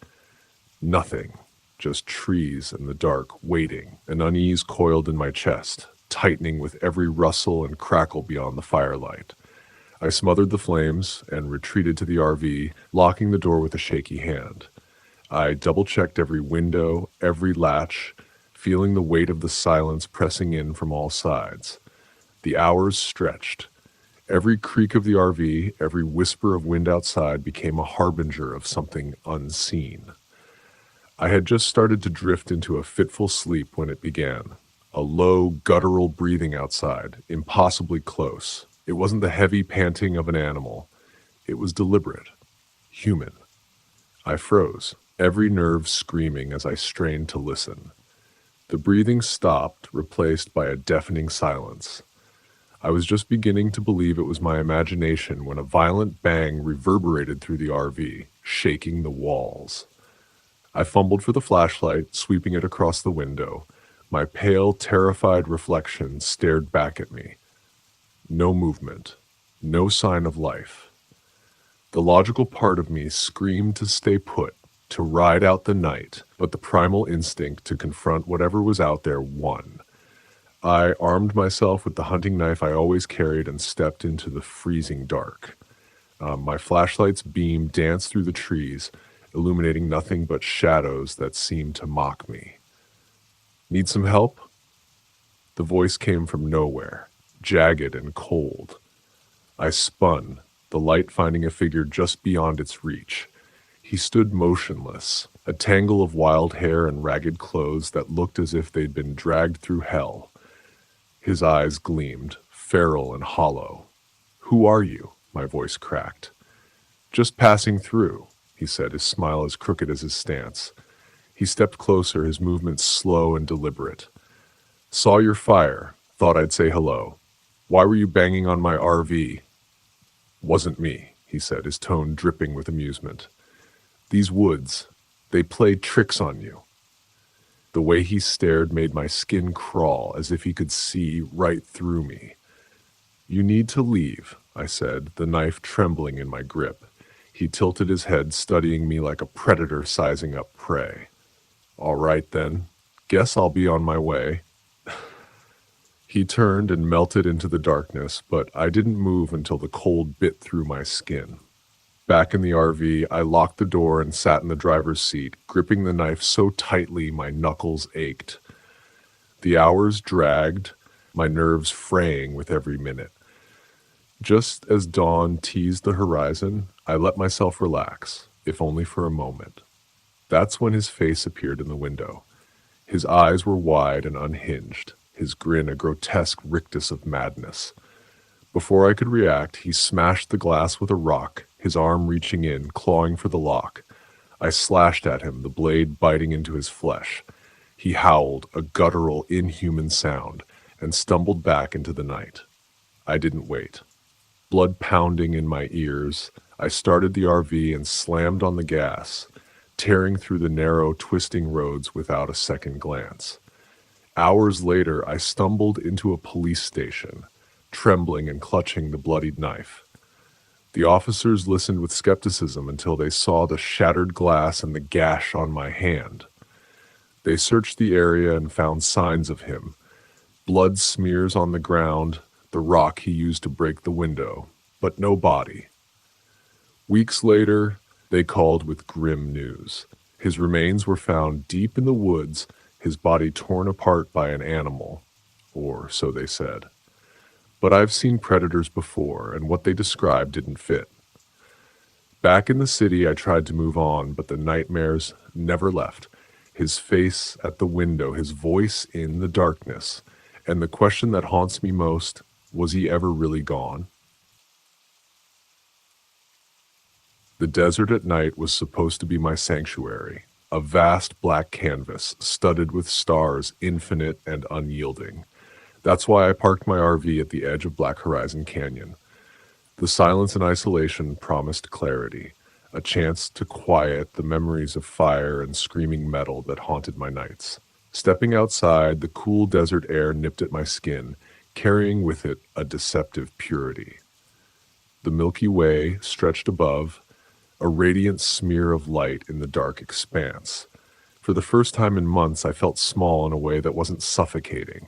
Nothing, just trees and the dark, waiting. An unease coiled in my chest, tightening with every rustle and crackle beyond the firelight. I smothered the flames and retreated to the RV, locking the door with a shaky hand. I double-checked every window, every latch, feeling the weight of the silence pressing in from all sides. The hours stretched. Every creak of the RV, every whisper of wind outside became a harbinger of something unseen. I had just started to drift into a fitful sleep when it began. A low, guttural breathing outside, impossibly close. It wasn't the heavy panting of an animal. It was deliberate, human. I froze, every nerve screaming as I strained to listen. The breathing stopped, replaced by a deafening silence. I was just beginning to believe it was my imagination when a violent bang reverberated through the RV, shaking the walls. I fumbled for the flashlight, sweeping it across the window. My pale, terrified reflection stared back at me. No movement, no sign of life. The logical part of me screamed to stay put, to ride out the night, but the primal instinct to confront whatever was out there won. I armed myself with the hunting knife I always carried and stepped into the freezing dark. My flashlight's beam danced through the trees, illuminating nothing but shadows that seemed to mock me. Need some help? The voice came from nowhere, jagged and cold. I spun, the light finding a figure just beyond its reach. He stood motionless, a tangle of wild hair and ragged clothes that looked as if they'd been dragged through hell. His eyes gleamed, feral and hollow. "Who are you?" my voice cracked. "Just passing through," he said, his smile as crooked as his stance. He stepped closer, his movements slow and deliberate. "Saw your fire. Thought I'd say hello. Why were you banging on my RV?" "Wasn't me," he said, his tone dripping with amusement. "These woods, they play tricks on you." The way he stared made my skin crawl, as if he could see right through me. "You need to leave," I said, the knife trembling in my grip. He tilted his head, studying me like a predator sizing up prey. "All right, then. Guess I'll be on my way." He turned and melted into the darkness, but I didn't move until the cold bit through my skin. Back in the RV, I locked the door and sat in the driver's seat, gripping the knife so tightly my knuckles ached. The hours dragged, my nerves fraying with every minute. Just as dawn teased the horizon, I let myself relax, if only for a moment. That's when his face appeared in the window. His eyes were wide and unhinged, his grin a grotesque rictus of madness. Before I could react, he smashed the glass with a rock, his arm reaching in, clawing for the lock. I slashed at him, the blade biting into his flesh. He howled, a guttural, inhuman sound, and stumbled back into the night. I didn't wait. Blood pounding in my ears, I started the RV and slammed on the gas, tearing through the narrow, twisting roads without a second glance. Hours later, I stumbled into a police station, trembling and clutching the bloodied knife. The officers listened with skepticism until they saw the shattered glass and the gash on my hand. They searched the area and found signs of him. Blood smears on the ground, the rock he used to break the window, but no body. Weeks later, they called with grim news. His remains were found deep in the woods, his body torn apart by an animal, or so they said. But I've seen predators before, and what they described didn't fit. Back in the city, I tried to move on, but the nightmares never left. His face at the window, his voice in the darkness, and the question that haunts me most, was he ever really gone? The desert at night was supposed to be my sanctuary, a vast black canvas studded with stars, infinite and unyielding. That's why I parked my RV at the edge of Black Horizon Canyon. The silence and isolation promised clarity, a chance to quiet the memories of fire and screaming metal that haunted my nights. Stepping outside, the cool desert air nipped at my skin, carrying with it a deceptive purity. The Milky Way stretched above, a radiant smear of light in the dark expanse. For the first time in months, I felt small in a way that wasn't suffocating.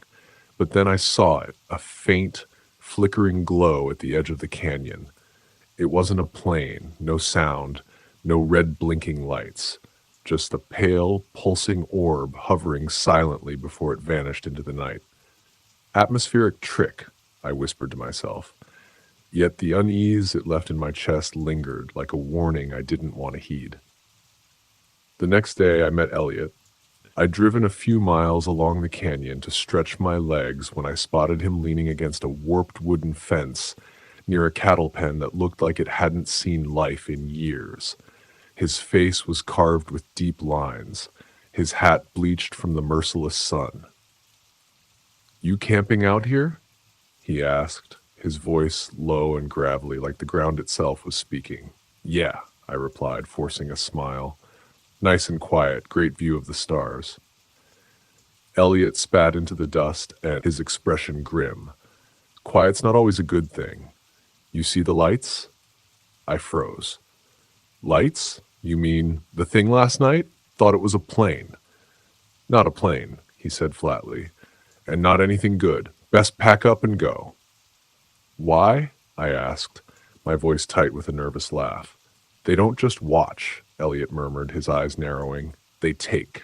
But then I saw it, a faint, flickering glow at the edge of the canyon. It wasn't a plane, no sound, no red blinking lights, just a pale, pulsing orb hovering silently before it vanished into the night. "Atmospheric trick," I whispered to myself. Yet the unease it left in my chest lingered like a warning I didn't want to heed. The next day I met Elliot. I'd driven a few miles along the canyon to stretch my legs when I spotted him leaning against a warped wooden fence near a cattle pen that looked like it hadn't seen life in years. His face was carved with deep lines, his hat bleached from the merciless sun. "You camping out here?" he asked, his voice low and gravelly like the ground itself was speaking. "Yeah," I replied, forcing a smile. "Nice and quiet, great view of the stars." Elliot spat into the dust, and his expression grim. "Quiet's not always a good thing. You see the lights?" I froze. "Lights? You mean the thing last night? Thought it was a plane." "Not a plane," he said flatly, "and not anything good. Best pack up and go." "Why?" I asked, my voice tight with a nervous laugh. "They don't just watch," Elliot murmured, his eyes narrowing. "They take."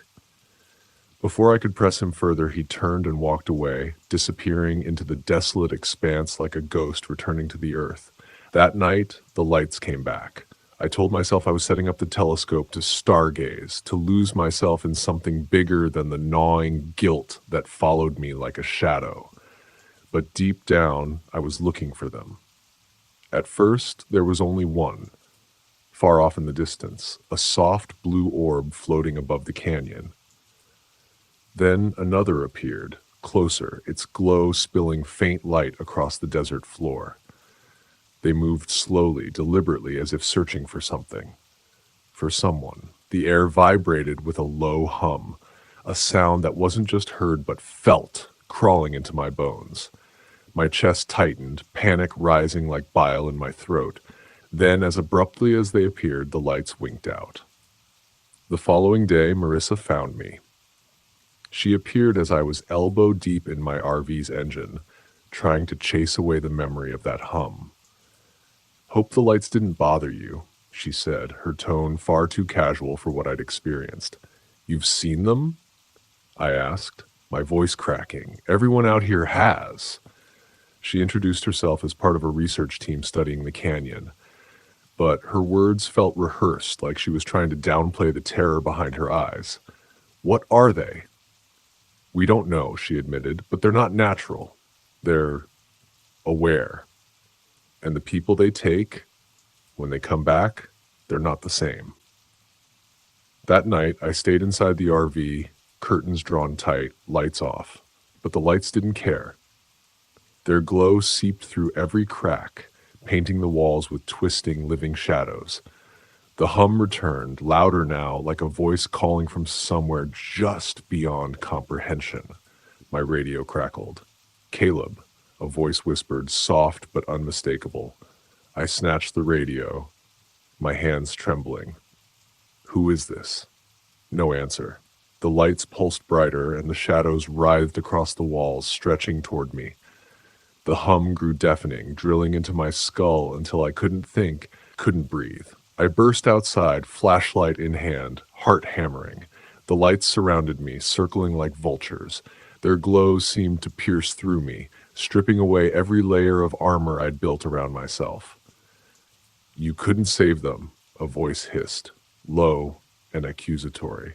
Before I could press him further, he turned and walked away, disappearing into the desolate expanse like a ghost returning to the earth. That night, the lights came back. I told myself I was setting up the telescope to stargaze, to lose myself in something bigger than the gnawing guilt that followed me like a shadow. But deep down, I was looking for them. At first, there was only one, far off in the distance, a soft blue orb floating above the canyon. Then another appeared, closer, its glow spilling faint light across the desert floor. They moved slowly, deliberately, as if searching for something. For someone. The air vibrated with a low hum, a sound that wasn't just heard but felt, crawling into my bones. My chest tightened, panic rising like bile in my throat. Then, as abruptly as they appeared, the lights winked out. The following day, Marissa found me. She appeared as I was elbow deep in my RV's engine, trying to chase away the memory of that hum. "Hope the lights didn't bother you," she said, her tone far too casual for what I'd experienced. "You've seen them?" I asked, my voice cracking. "Everyone out here has." She introduced herself as part of a research team studying the canyon, but her words felt rehearsed, like she was trying to downplay the terror behind her eyes. "What are they?" "We don't know," she admitted, "but they're not natural. They're aware. And the people they take, when they come back, they're not the same." That night, I stayed inside the RV, curtains drawn tight, lights off. But the lights didn't care. Their glow seeped through every crack, painting the walls with twisting, living shadows. The hum returned, louder now, like a voice calling from somewhere just beyond comprehension. My radio crackled. "Caleb," a voice whispered, soft but unmistakable. I snatched the radio, my hands trembling. "Who is this?" No answer. The lights pulsed brighter, and the shadows writhed across the walls, stretching toward me. The hum grew deafening, drilling into my skull until I couldn't think, couldn't breathe. I burst outside, flashlight in hand, heart hammering. The lights surrounded me, circling like vultures. Their glow seemed to pierce through me, stripping away every layer of armor I'd built around myself. "You couldn't save them," a voice hissed, low and accusatory.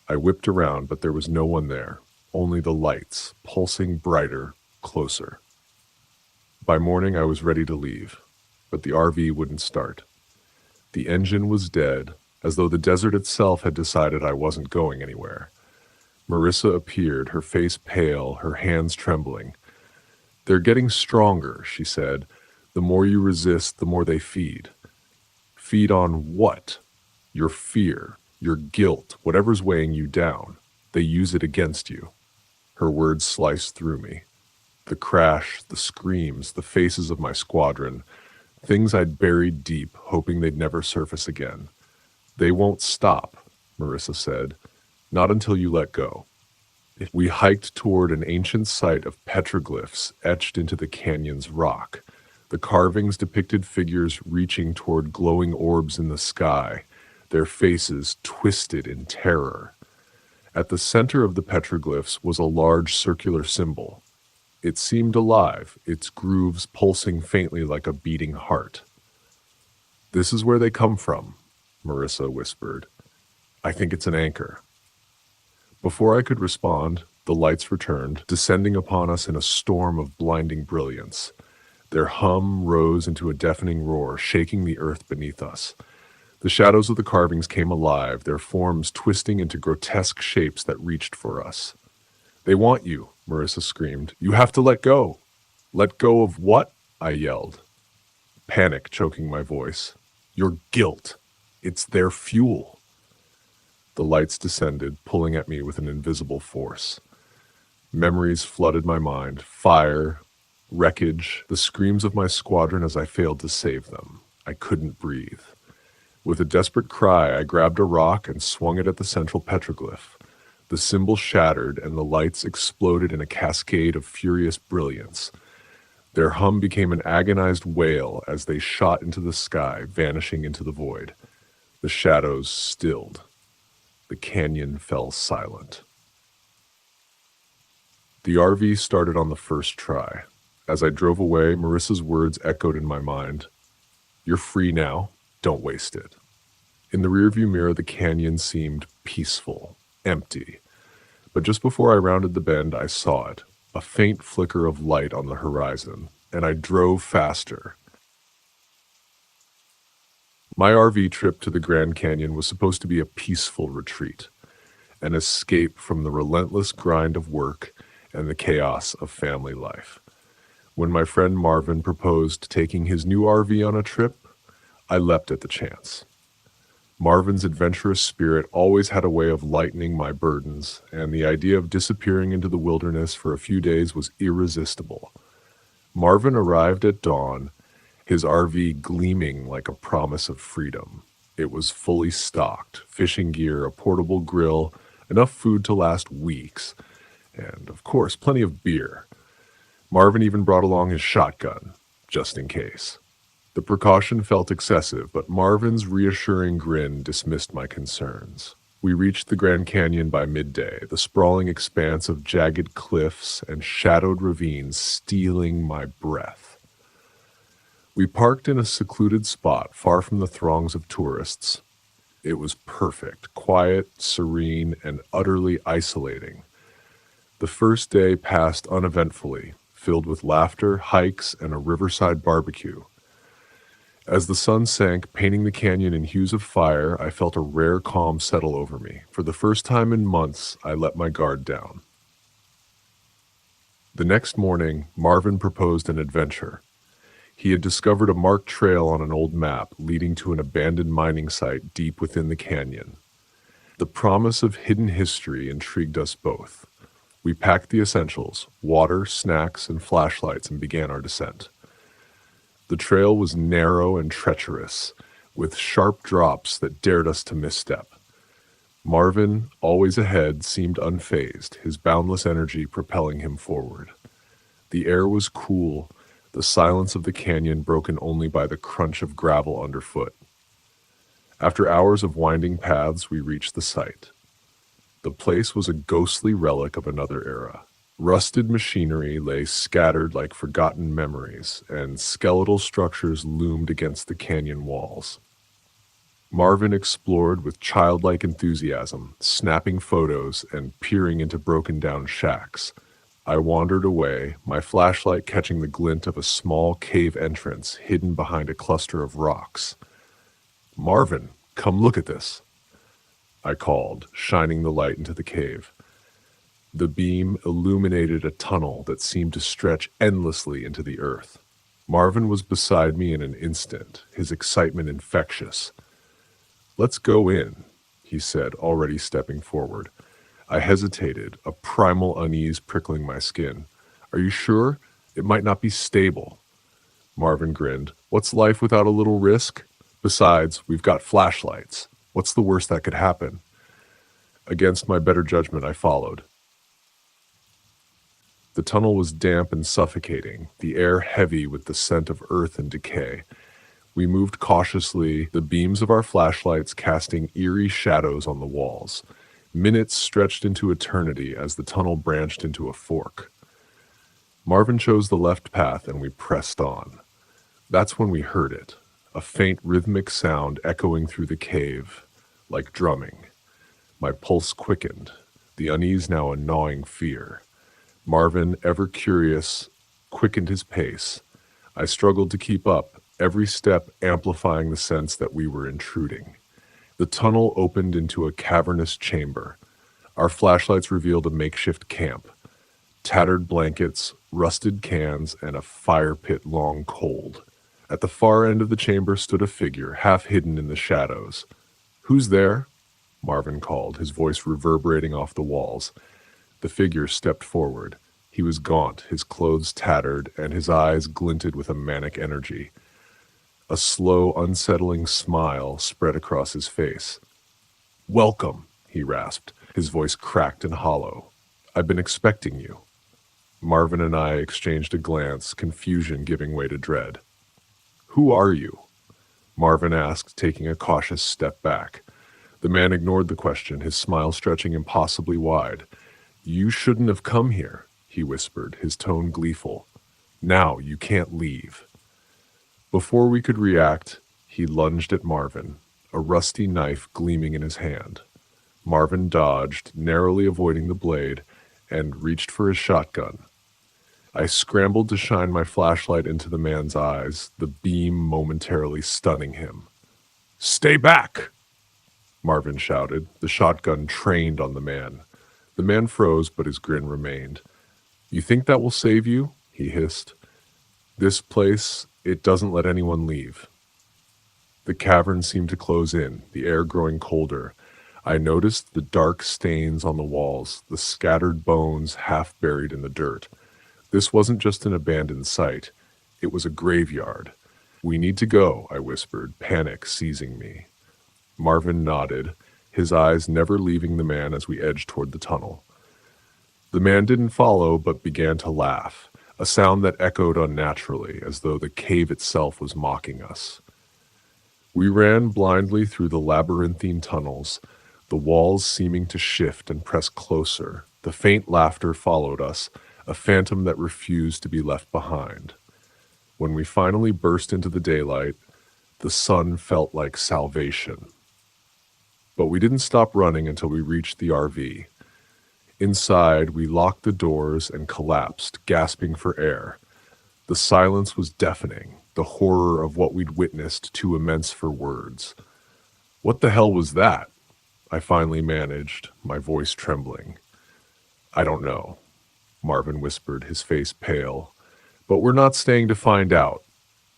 I whipped around, but there was no one there, only the lights, pulsing brighter, closer. By morning, I was ready to leave, but the RV wouldn't start. The engine was dead, as though the desert itself had decided I wasn't going anywhere. Marissa appeared, her face pale, her hands trembling. "They're getting stronger," she said. "The more you resist, the more they feed." "Feed on what?" "Your fear, your guilt, whatever's weighing you down. They use it against you." Her words sliced through me. The crash, the screams, the faces of my squadron, things I'd buried deep, hoping they'd never surface again. "They won't stop," Marissa said. "Not until you let go." We hiked toward an ancient site of petroglyphs etched into the canyon's rock. The carvings depicted figures reaching toward glowing orbs in the sky, their faces twisted in terror. At the center of the petroglyphs was a large circular symbol, It seemed alive, its grooves pulsing faintly like a beating heart. "This is where they come from," Marissa whispered. "I think it's an anchor." Before I could respond, the lights returned, descending upon us in a storm of blinding brilliance. Their hum rose into a deafening roar, shaking the earth beneath us. The shadows of the carvings came alive, their forms twisting into grotesque shapes that reached for us. "They want you," Marissa screamed. "You have to let go." "Let go of what?" I yelled, panic choking my voice. "Your guilt. It's their fuel." The lights descended, pulling at me with an invisible force. Memories flooded my mind, fire, wreckage, the screams of my squadron as I failed to save them. I couldn't breathe. With a desperate cry, I grabbed a rock and swung it at the central petroglyph. The symbol shattered, and the lights exploded in a cascade of furious brilliance. Their hum became an agonized wail as they shot into the sky, vanishing into the void. The shadows stilled. The canyon fell silent. The RV started on the first try. As I drove away, Marissa's words echoed in my mind. "You're free now. Don't waste it." In the rearview mirror, the canyon seemed peaceful, empty. But just before I rounded the bend, I saw it, a faint flicker of light on the horizon, and I drove faster. My RV trip to the Grand Canyon was supposed to be a peaceful retreat, an escape from the relentless grind of work and the chaos of family life. When my friend Marvin proposed taking his new RV on a trip, I leapt at the chance. Marvin's adventurous spirit always had a way of lightening my burdens, and the idea of disappearing into the wilderness for a few days was irresistible. Marvin arrived at dawn, his RV gleaming like a promise of freedom. It was fully stocked, fishing gear, a portable grill, enough food to last weeks, and, of course, plenty of beer. Marvin even brought along his shotgun, just in case. The precaution felt excessive, but Marvin's reassuring grin dismissed my concerns. We reached the Grand Canyon by midday, the sprawling expanse of jagged cliffs and shadowed ravines stealing my breath. We parked in a secluded spot far from the throngs of tourists. It was perfect, quiet, serene, and utterly isolating. The first day passed uneventfully, filled with laughter, hikes, and a riverside barbecue. As the sun sank, painting the canyon in hues of fire, I felt a rare calm settle over me. For the first time in months, I let my guard down. The next morning, Marvin proposed an adventure. He had discovered a marked trail on an old map leading to an abandoned mining site deep within the canyon. The promise of hidden history intrigued us both. We packed the essentials, water, snacks, and flashlights, and began our descent. The trail was narrow and treacherous, with sharp drops that dared us to misstep. Marvin, always ahead, seemed unfazed, his boundless energy propelling him forward. The air was cool, the silence of the canyon broken only by the crunch of gravel underfoot. After hours of winding paths, we reached the site. The place was a ghostly relic of another era. Rusted machinery lay scattered like forgotten memories, and skeletal structures loomed against the canyon walls. Marvin explored with childlike enthusiasm, snapping photos and peering into broken-down shacks. I wandered away, my flashlight catching the glint of a small cave entrance hidden behind a cluster of rocks. "Marvin, come look at this," I called, shining the light into the cave. The beam illuminated a tunnel that seemed to stretch endlessly into the earth. Marvin was beside me in an instant, his excitement infectious. "Let's go in," he said, already stepping forward. I hesitated, a primal unease prickling my skin. "Are you sure? It might not be stable." Marvin grinned. "What's life without a little risk? Besides, we've got flashlights. What's the worst that could happen?" Against my better judgment, I followed. The tunnel was damp and suffocating, the air heavy with the scent of earth and decay. We moved cautiously, the beams of our flashlights casting eerie shadows on the walls. Minutes stretched into eternity as the tunnel branched into a fork. Marvin chose the left path and we pressed on. That's when we heard it, a faint rhythmic sound echoing through the cave, like drumming. My pulse quickened, the unease now a gnawing fear. Marvin, ever curious, quickened his pace. I struggled to keep up, every step amplifying the sense that we were intruding. The tunnel opened into a cavernous chamber. Our flashlights revealed a makeshift camp. Tattered blankets, rusted cans, and a fire pit long cold. At the far end of the chamber stood a figure, half hidden in the shadows. "Who's there?" Marvin called, his voice reverberating off the walls. The figure stepped forward. He was gaunt, his clothes tattered, and his eyes glinted with a manic energy. A slow, unsettling smile spread across his face. "Welcome," he rasped, his voice cracked and hollow. "I've been expecting you." Marvin and I exchanged a glance, confusion giving way to dread. "Who are you?" Marvin asked, taking a cautious step back. The man ignored the question, his smile stretching impossibly wide. "You shouldn't have come here," he whispered, his tone gleeful. "Now you can't leave." Before we could react, he lunged at Marvin, a rusty knife gleaming in his hand. Marvin dodged, narrowly avoiding the blade, and reached for his shotgun. I scrambled to shine my flashlight into the man's eyes, the beam momentarily stunning him. "Stay back!" Marvin shouted, the shotgun trained on the man. The man froze, but his grin remained. "You think that will save you?" he hissed. "This place, it doesn't let anyone leave." The cavern seemed to close in, the air growing colder. I noticed the dark stains on the walls, the scattered bones half buried in the dirt. This wasn't just an abandoned site. It was a graveyard. "We need to go," I whispered, panic seizing me. Marvin nodded, his eyes never leaving the man as we edged toward the tunnel. The man didn't follow, but began to laugh, a sound that echoed unnaturally, as though the cave itself was mocking us. We ran blindly through the labyrinthine tunnels, the walls seeming to shift and press closer. The faint laughter followed us, a phantom that refused to be left behind. When we finally burst into the daylight, the sun felt like salvation. But we didn't stop running until we reached the RV. Inside, we locked the doors and collapsed, gasping for air. The silence was deafening, the horror of what we'd witnessed too immense for words. "What the hell was that?" I finally managed, my voice trembling. "I don't know," Marvin whispered, his face pale. "But we're not staying to find out."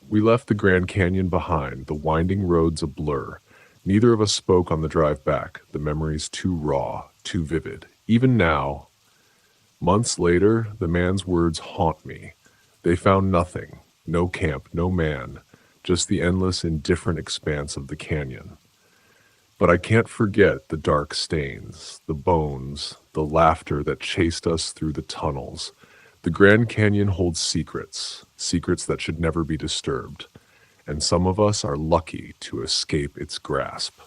We left the Grand Canyon behind, the winding roads a blur. Neither of us spoke on the drive back, the memories too raw, too vivid. Even now, months later, the man's words haunt me. They found nothing, no camp, no man, just the endless, indifferent expanse of the canyon. But I can't forget the dark stains, the bones, the laughter that chased us through the tunnels. The Grand Canyon holds secrets, secrets that should never be disturbed, and some of us are lucky to escape its grasp.